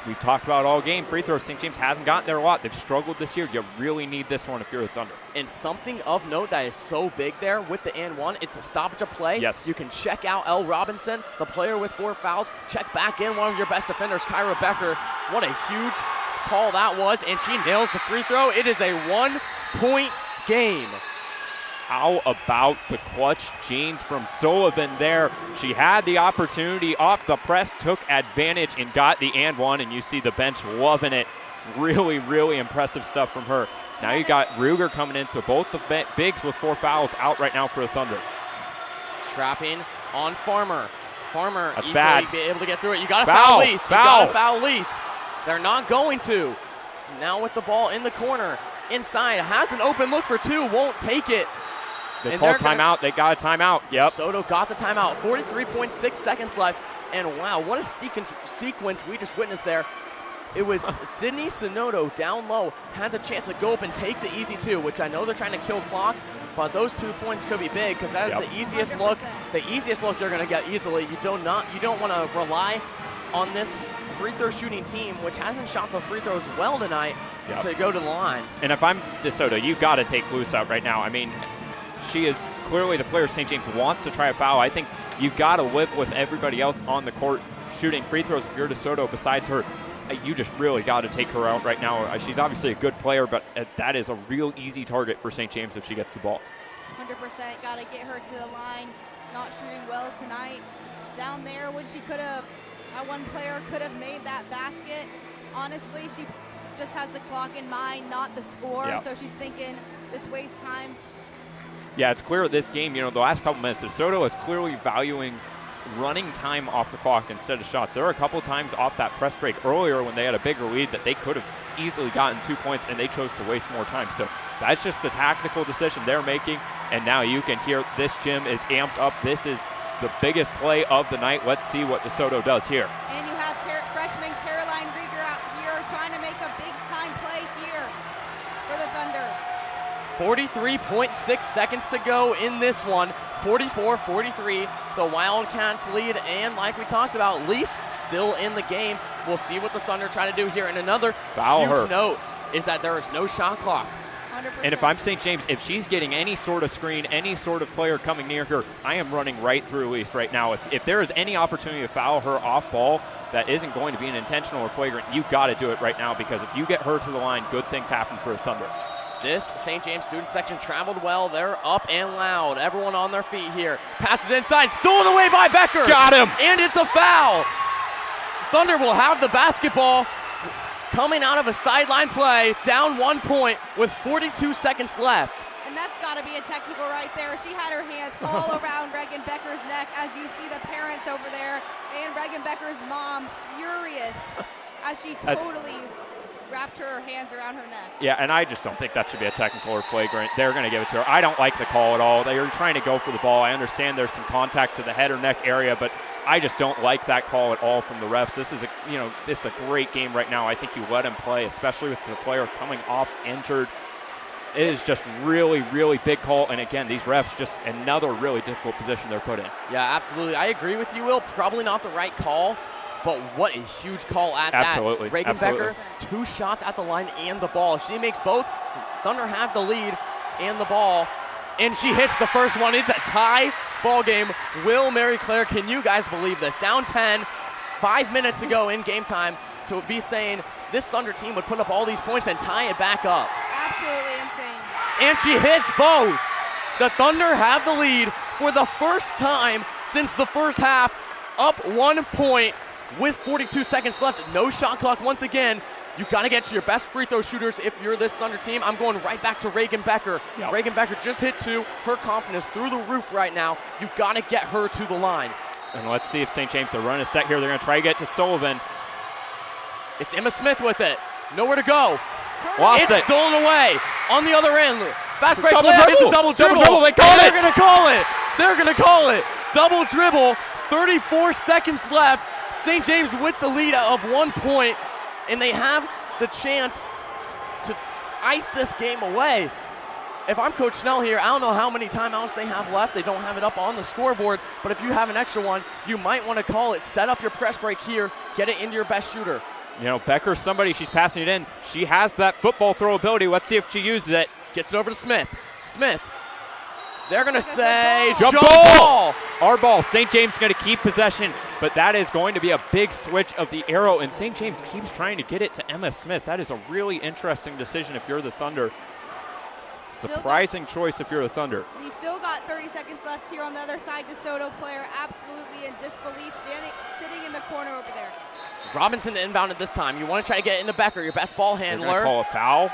We've talked about all game free throws. St. James hasn't gotten there a lot. They've struggled this year. You really need this one if you're the Thunder. And something of note that is so big there with the and one, it's a stoppage of play. Yes. You can check out L. Robinson, the player with 4 fouls. Check back in one of your best defenders, Kyra Becker. What a huge call that was, and she nails the free throw. It is a 1-point game. How about the clutch James from Sullivan there? She had the opportunity off the press, took advantage, and got the and one, and you see the bench loving it. Really, really impressive stuff from her. Now you got Ruger coming in, so both the bigs with 4 fouls out right now for the Thunder. Trapping on Farmer. Farmer That's easily bad. be able to get through it. You got to foul Lease. You got to foul Lease. They're not going to. Now with the ball in the corner. Inside, has an open look for 2, won't take it. They called timeout. They got a timeout. Yep. Soto got the timeout. 43.6 seconds left. And wow, what a sequence we just witnessed there. It was Sydney Sonoto down low, had the chance to go up and take the easy 2, which I know they're trying to kill clock, but those 2 points could be big because that is the easiest 100%. The easiest look you're going to get easily. You don't want to rely on this free throw shooting team, which hasn't shot the free throws well tonight, Yep. to go to the line. And if I'm DeSoto, you've got to take Luce out right now. I mean, she is clearly the player St. James wants to try a foul. I think you've got to live with everybody else on the court shooting free throws. If you're DeSoto besides her, you just really got to take her out right now. She's obviously a good player, but that is a real easy target for St. James if she gets the ball. 100% got to get her to the line. Not shooting well tonight. Down there when she could have, that one player could have made that basket. Honestly, she just has the clock in mind, not the score. Yeah. So she's thinking, just waste time. Yeah, it's clear this game, the last couple minutes, DeSoto is clearly valuing running time off the clock instead of shots. There were a couple times off that press break earlier when they had a bigger lead that they could have easily gotten 2 points, and they chose to waste more time. So that's just a tactical decision they're making, and now you can hear this gym is amped up. This is the biggest play of the night. Let's see what DeSoto does here. And you have freshman Caroline Rieger out here trying to make a big-time play here for the Thunder. 43.6 seconds to go in this one. 44-43, the Wildcats lead, and like we talked about, Lease still in the game. We'll see what the Thunder try to do here. And another huge note is that there is no shot clock. 100%. And if I'm St. James, if she's getting any sort of screen, any sort of player coming near her, I am running right through Lease right now. If there is any opportunity to foul her off ball that isn't going to be an intentional or flagrant, you've got to do it right now, because if you get her to the line, good things happen for the Thunder. This St. James student section traveled well. They're up and loud. Everyone on their feet here. Passes inside, stolen away by Becker. Got him. And it's a foul. Thunder will have the basketball coming out of a sideline play, down 1 point with 42 seconds left. And that's got to be a technical right there. She had her hands all around Reagan Becker's neck, as you see the parents over there, and Reagan Becker's mom furious as she totally wrapped her hands around her neck. Yeah, and I just don't think that should be a technical or flagrant. They're going to give it to her. I don't like the call at all. They are trying to go for the ball. I understand there's some contact to the head or neck area, but I just don't like that call at all from the refs. This is a great game right now. I think you let him play, especially with the player coming off injured. It is just really, really big call. And again, these refs, just another really difficult position they're put in. Yeah, absolutely. I agree with you, Will. Probably not the right call, but what a huge call at Absolutely. that. Reagan Becker, 2 shots at the line and the ball. She makes both. Thunder have the lead and the ball, and she hits the first one. It's a tie ball game. Will, Mary Claire, can you guys believe this? Down 10, 5 minutes ago in game time, to be saying this Thunder team would put up all these points and tie it back up. Absolutely insane. And she hits both. The Thunder have the lead for the first time since the first half, up 1 point with 42 seconds left. No shot clock once again. You got to get to your best free throw shooters if you're this Thunder team. I'm going right back to Reagan Becker. Yep. Reagan Becker just hit 2. Her confidence through the roof right now. You got to get her to the line. And let's see if St. James, they're running a set here. They're going to try to get to Sullivan. It's Emma Smith with it. Nowhere to go. Lost it. Stolen away on the other end. Fast break Double layup. dribble. It's a double dribble. They call it. They're going to call it. They're going to call it. Double dribble. 34 seconds left. St. James with the lead of 1 point, and they have the chance to ice this game away. If I'm Coach Snell here, I don't know how many timeouts they have left. They don't have it up on the scoreboard, but if you have an extra one, you might want to call it. Set up your press break here. Get it into your best shooter. Becker's somebody. She's passing it in. She has that football throw ability. Let's see if she uses it. Gets it over to Smith. Smith. They're going to say jump ball. Our ball. St. James going to keep possession, but that is going to be a big switch of the arrow, and St. James keeps trying to get it to Emma Smith. That is a really interesting decision if you're the Thunder. Surprising choice if you're the Thunder. You still got 30 seconds left here on the other side. DeSoto player absolutely in disbelief, sitting in the corner over there. Robinson inbound at this time. You want to try to get into Becker, your best ball handler. They're going to call a foul.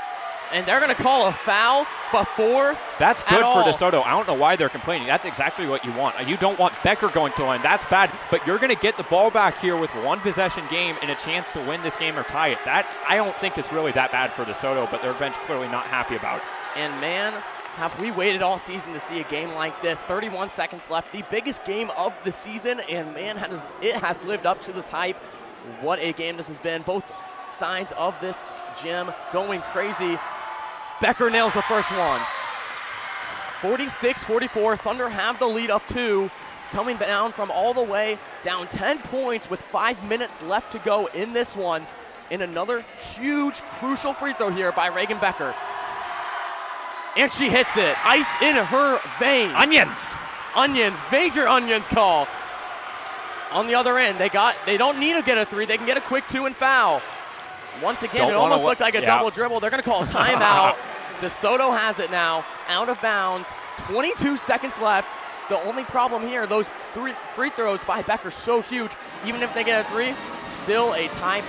And they're going to call a foul before. That's good for DeSoto. I don't know why they're complaining. That's exactly what you want. You don't want Becker going to the line. That's bad. But you're going to get the ball back here with 1 possession game and a chance to win this game or tie it. That I don't think is really that bad for DeSoto, but their bench clearly not happy about it. And man, have we waited all season to see a game like this. 31 seconds left. The biggest game of the season, and man, it has lived up to this hype. What a game this has been. Both sides of this gym going crazy. Becker nails the first one. 46-44. Thunder have the lead of 2 coming down from all the way down 10 points with 5 minutes left to go in this one. In another huge, crucial free throw here by Reagan Becker. And she hits it. Ice in her veins. Onions, major onions call. On the other end, they don't need to get a 3. They can get a quick 2 and foul. Once again, it almost looked like a double dribble. They're going to call a timeout. DeSoto has it now, out of bounds. 22 seconds left. The only problem here, those 3 free throws by Becker so huge. Even if they get a 3, still a tied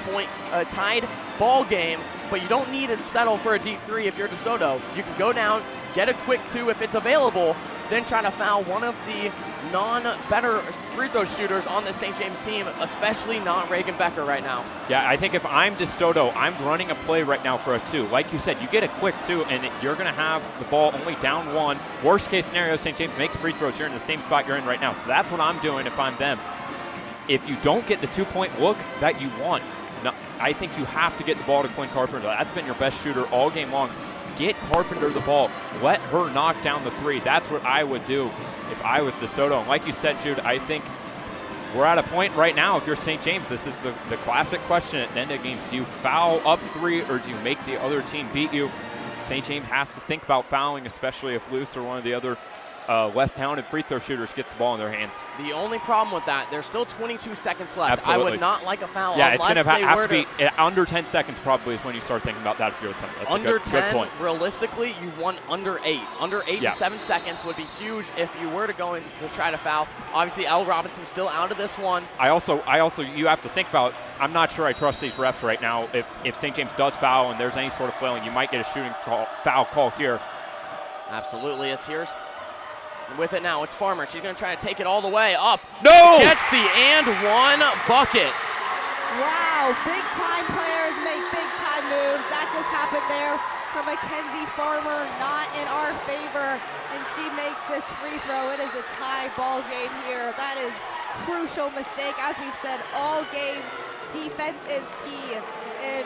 ball game. But you don't need to settle for a deep 3 if you're DeSoto. You can go down, get a quick 2 if it's available, then try to foul one of the non-better free throw shooters on the St. James team, especially not Reagan Becker right now. Yeah, I think if I'm DeSoto, I'm running a play right now for a 2. Like you said, you get a quick 2, and you're going to have the ball only down 1. Worst case scenario, St. James makes free throws. You're in the same spot you're in right now. So that's what I'm doing if I'm them. If you don't get the 2-point look that you want, I think you have to get the ball to Quinn Carpenter. That's been your best shooter all game long. Get Carpenter the ball. Let her knock down the 3. That's what I would do if I was DeSoto. And like you said, Jude, I think we're at a point right now, if you're St. James, this is the classic question at the end of games. Do you foul up 3 or do you make the other team beat you? St. James has to think about fouling, especially if Luce or one of the other less talented free throw shooters gets the ball in their hands. The only problem with that, there's still 22 seconds left. Absolutely. I would not like a foul it's going to have to be under under 10 seconds probably is when you start thinking about that if you're the Thunder. That's under a good 10, point. Realistically, you want under 8. Under 8 to 7 seconds would be huge if you were to go in to try to foul. Obviously, L. Robinson's still out of this one. I also, you have to think about, I'm not sure I trust these refs right now. If St. James does foul and there's any sort of flailing, you might get a shooting foul call here. Absolutely, as here's with it now. It's Farmer. She's going to try to take it all the way up. No! Gets the and 1 bucket. Wow, big-time players make big-time moves. That just happened there for Mackenzie Farmer, not in our favor, and she makes this free throw. It is a tie ball game here. That is crucial mistake. As we've said all game, defense is key. And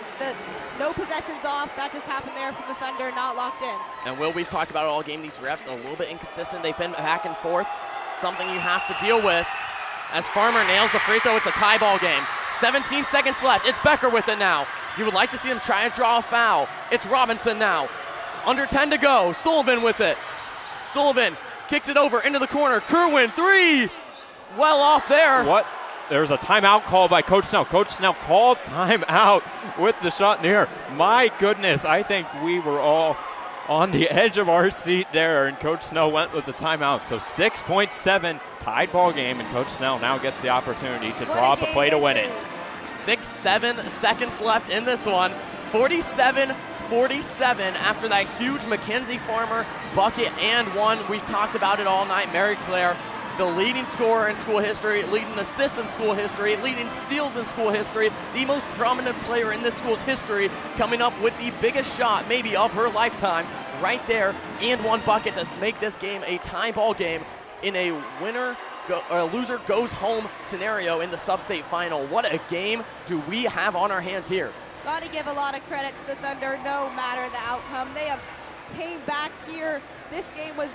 no possessions off. That just happened there from the Thunder, not locked in. And Will, we've talked about it all game. These refs a little bit inconsistent. They've been back and forth. Something you have to deal with. As Farmer nails the free throw, it's a tie ball game. 17 seconds left. It's Becker with it now. You would like to see them try and draw a foul. It's Robinson now. Under 10 to go. Sullivan with it. Sullivan kicks it over into the corner. Kerwin, 3. Well off there. What? There's a timeout call by Coach Snell. Coach Snell called timeout with the shot in the air. My goodness, I think we were all on the edge of our seat there, and Coach Snell went with the timeout. So 6.7 tied ball game, and Coach Snell now gets the opportunity to draw up a play to win it. 6-7 seconds left in this one. 47-47 after that huge Mackenzie Farmer bucket and 1. We've talked about it all night. Mary Claire, the leading scorer in school history, leading assists in school history, leading steals in school history, the most prominent player in this school's history, coming up with the biggest shot maybe of her lifetime right there, and 1 bucket to make this game a tie ball game in a loser goes home scenario in the Substate final. What a game do we have on our hands here. Got to give a lot of credit to the Thunder no matter the outcome. They have came back here. This game was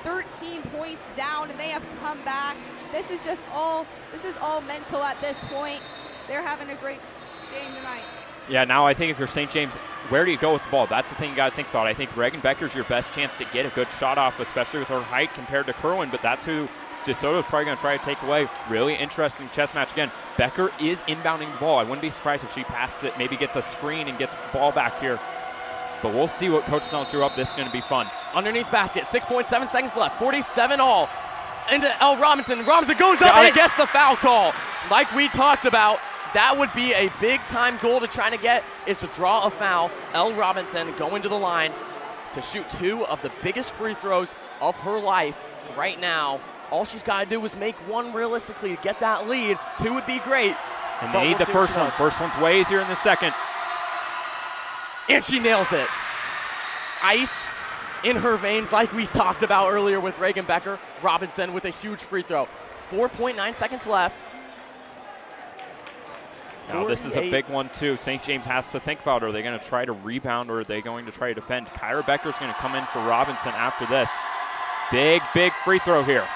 13 points down, and they have come back. This is all mental at this point. They're having a great game tonight. Yeah, now I think if you're St. James, where do you go with the ball? That's the thing you got to think about. I think Reagan Becker's your best chance to get a good shot off, especially with her height compared to Kerwin, but that's who DeSoto's probably going to try to take away. Really interesting chess match again. Becker is inbounding the ball. I wouldn't be surprised if she passes it, maybe gets a screen and gets the ball back here. But we'll see what Coach Snell drew up. This is going to be fun. Underneath basket, 6.7 seconds left, 47 all. Into L. Robinson. Robinson goes up and he gets the foul call. Like we talked about, that would be a big-time goal to try to get, is to draw a foul. L. Robinson going to the line to shoot 2 of the biggest free throws of her life right now. All she's got to do is make 1 realistically to get that lead. 2 would be great. And they need the first one. First one's way easier than the second. And she nails it. Ice in her veins like we talked about earlier with Reagan Becker. Robinson with a huge free throw. 4.9 seconds left. Now this is a big one too. St. James has to think about, are they going to try to rebound or are they going to try to defend? Kyra Becker's going to come in for Robinson after this. Big free throw here.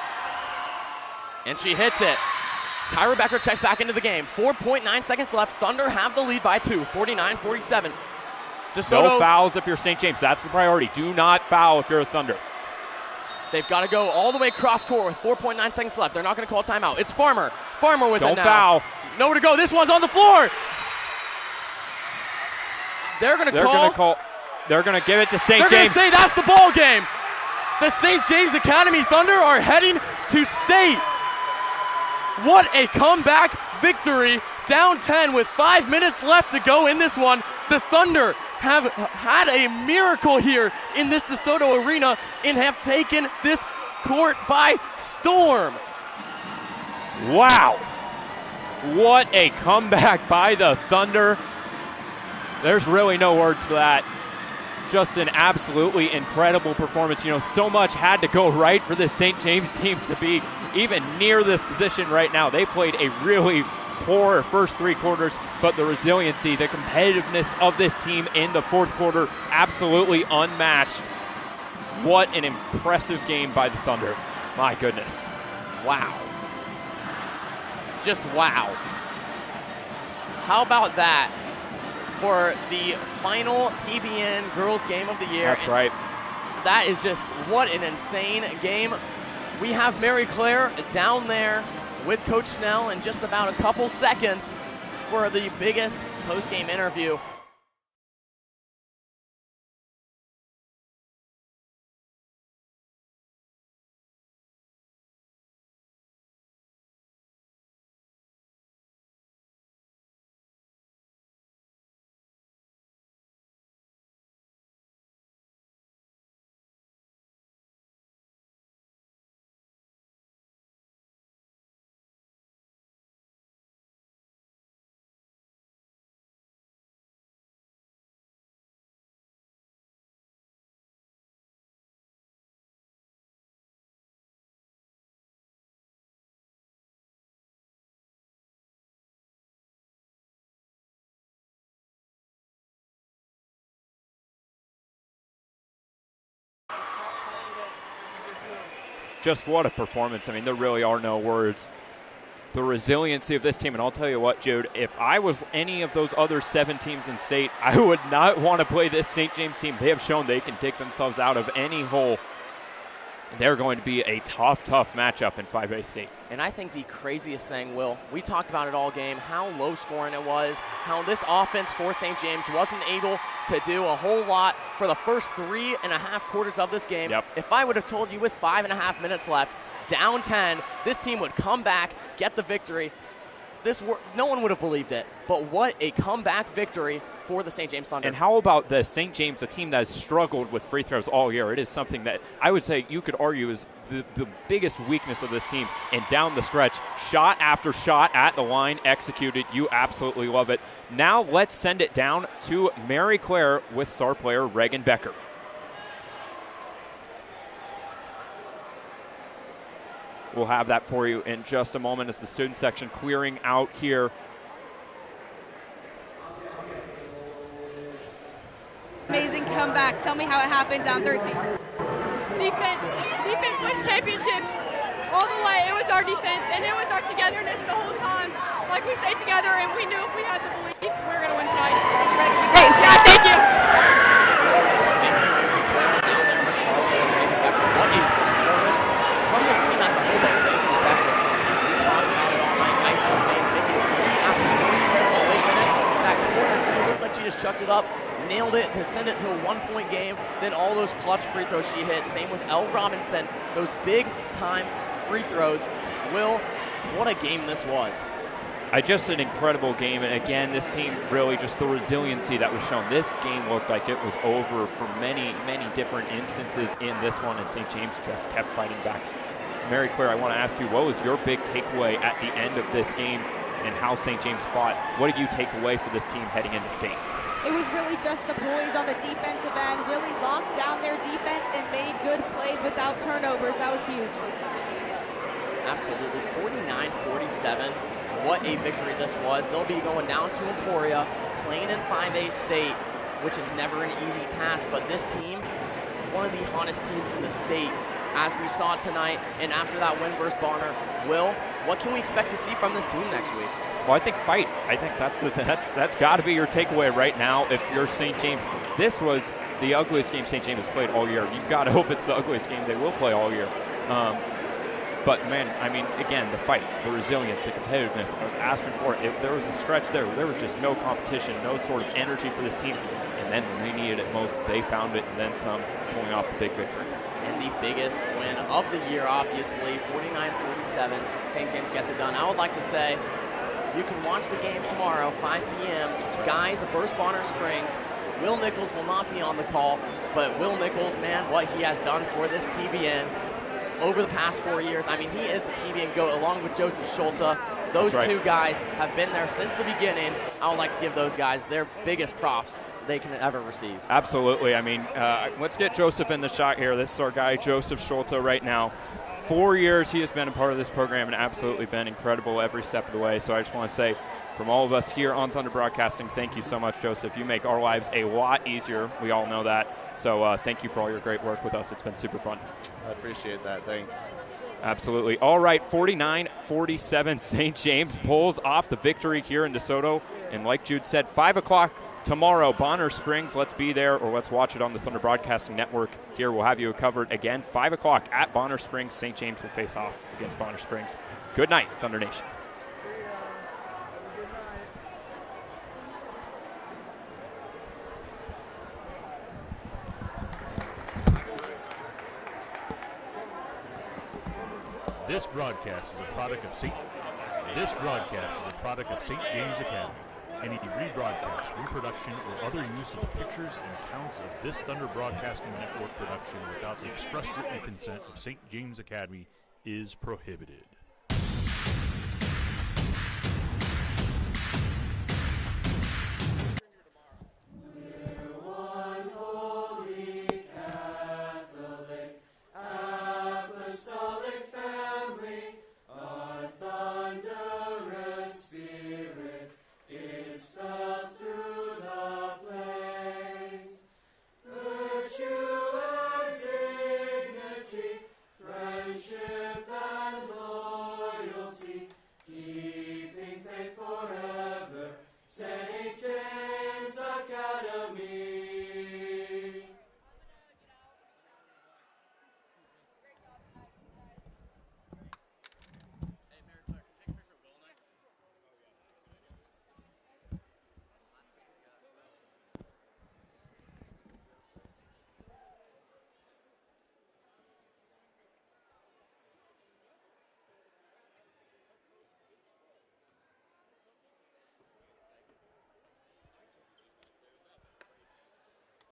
And she hits it. Kyra Becker checks back into the game. 4.9 seconds left. Thunder have the lead by 2, 49-47. DeSoto, no fouls if you're St. James. That's the priority. Do not foul if you're a Thunder. They've got to go all the way cross court with 4.9 seconds left. They're not going to call timeout. It's Farmer. Farmer with it now. Don't foul. Nowhere to go. This one's on the floor. They're going to call. They're going to give it to St. James. They're going to say that's the ball game. The St. James Academy Thunder are heading to state. What a comeback victory. Down 10 with 5 minutes left to go in this one. The Thunder have had a miracle here in this DeSoto arena and have taken this court by storm. Wow. What a comeback by the Thunder. There's really no words for that. Just an absolutely incredible performance. You know, so much had to go right for this St. James team to be even near this position right now. They played a really poor first 3 quarters, but the resiliency, the competitiveness of this team in the fourth quarter, absolutely unmatched. What an impressive game by the Thunder. My goodness. Wow. Just wow. How about that for the final TBN Girls Game of the Year? That's right. That is just, what an insane game. We have Mary Claire down there with Coach Snell in just about a couple seconds for the biggest post-game interview. Just what a performance. I mean, there really are no words. The resiliency of this team, and I'll tell you what, Jude, if I was any of those other 7 teams in state, I would not want to play this St. James team. They have shown they can dig themselves out of any hole. They're going to be a tough matchup in 5A state. And I think the craziest thing, Will, we talked about it all game, how low scoring it was, how this offense for St. James wasn't able to do a whole lot for the first 3.5 quarters of this game. Yep. If I would have told you with 5.5 minutes left, down 10, this team would come back, get the victory. No one would have believed it. But what a comeback victory for the St. James Thunder. And how about the St. James, a team that has struggled with free throws all year? It is something that I would say you could argue is the biggest weakness of this team. And down the stretch, shot after shot at the line, executed. You absolutely love it. Now let's send it down to Mary Claire with star player Reagan Becker. We'll have that for you in just a moment as the student section clearing out here. Amazing comeback. Tell me how it happened down 13. Defense wins championships all the way. It was our defense, and it was our togetherness the whole time. Like we stayed together, and we knew if we had the belief, we were going to win tonight. Thank you, Reagan. Great. Yeah, thank you. Thank you, Mary Claire, down there with star player Reagan Becker. What a performance from this team as a whole, but Reagan Becker, we talked about it all night. Icing things, making 3 after 3 there in 8 minutes. That corner 3 looked like she just chucked it up. Nailed it to send it to a 1-point game. Then all those clutch free throws she hit. Same with Elle Robinson. Those big-time free throws. Will, what a game this was. Just an incredible game. And again, this team really just the resiliency that was shown. This game looked like it was over for many different instances in this one, and St. James just kept fighting back. Mary Claire, I want to ask you, what was your big takeaway at the end of this game and how St. James fought? What did you take away for this team heading into state? It was really just the poise on the defensive end, really locked down their defense and made good plays without turnovers. That was huge. Absolutely. 49-47. What a victory this was. They'll be going down to Emporia, playing in 5A state, which is never an easy task, but this team, one of the hottest teams in the state, as we saw tonight and after that win versus Bonner. Will, what can we expect to see from this team next week? Well, I think fight. I think that's got to be your takeaway right now if you're St. James. This was the ugliest game St. James has played all year. You've got to hope it's the ugliest game they will play all year. But, man, I mean, again, the fight, the resilience, the competitiveness, I was asking for it. There was a stretch there where there was just no competition, no sort of energy for this team. And then when they needed it most, they found it and then some, pulling off the big victory. And the biggest win of the year, obviously, 49-47. St. James gets it done. I would like to say you can watch the game tomorrow, 5 p.m. Guys versus Bonner Springs. Will Nichols will not be on the call, but Will Nichols, man, what he has done for this TBN over the past 4 years. I mean, he is the TBN GOAT along with Joseph Schulte. Those two guys have been there since the beginning. I would like to give those guys their biggest props they can ever receive. Absolutely. I mean, let's get Joseph in the shot here. This is our guy, Joseph Schulte, right now. 4 years he has been a part of this program and absolutely been incredible every step of the way. So I just want to say, from all of us here on Thunder Broadcasting, thank you so much, Joseph. You make our lives a lot easier. We all know that. So thank you for all your great work with us. It's been super fun. I appreciate that. Thanks. Absolutely. All right, 49-47, St. James pulls off the victory here in DeSoto. And like Jude said, 5 o'clock tomorrow, Bonner Springs. Let's be there or let's watch it on the Thunder Broadcasting Network. Here we'll have you covered again, 5 o'clock at Bonner Springs. St. James will face off against Bonner Springs. Good night, Thunder Nation. This broadcast is a product of St. James Academy. Any rebroadcast, reproduction, or other use of the pictures and accounts of this Thunder Broadcasting Network production without the express written consent of St. James Academy is prohibited.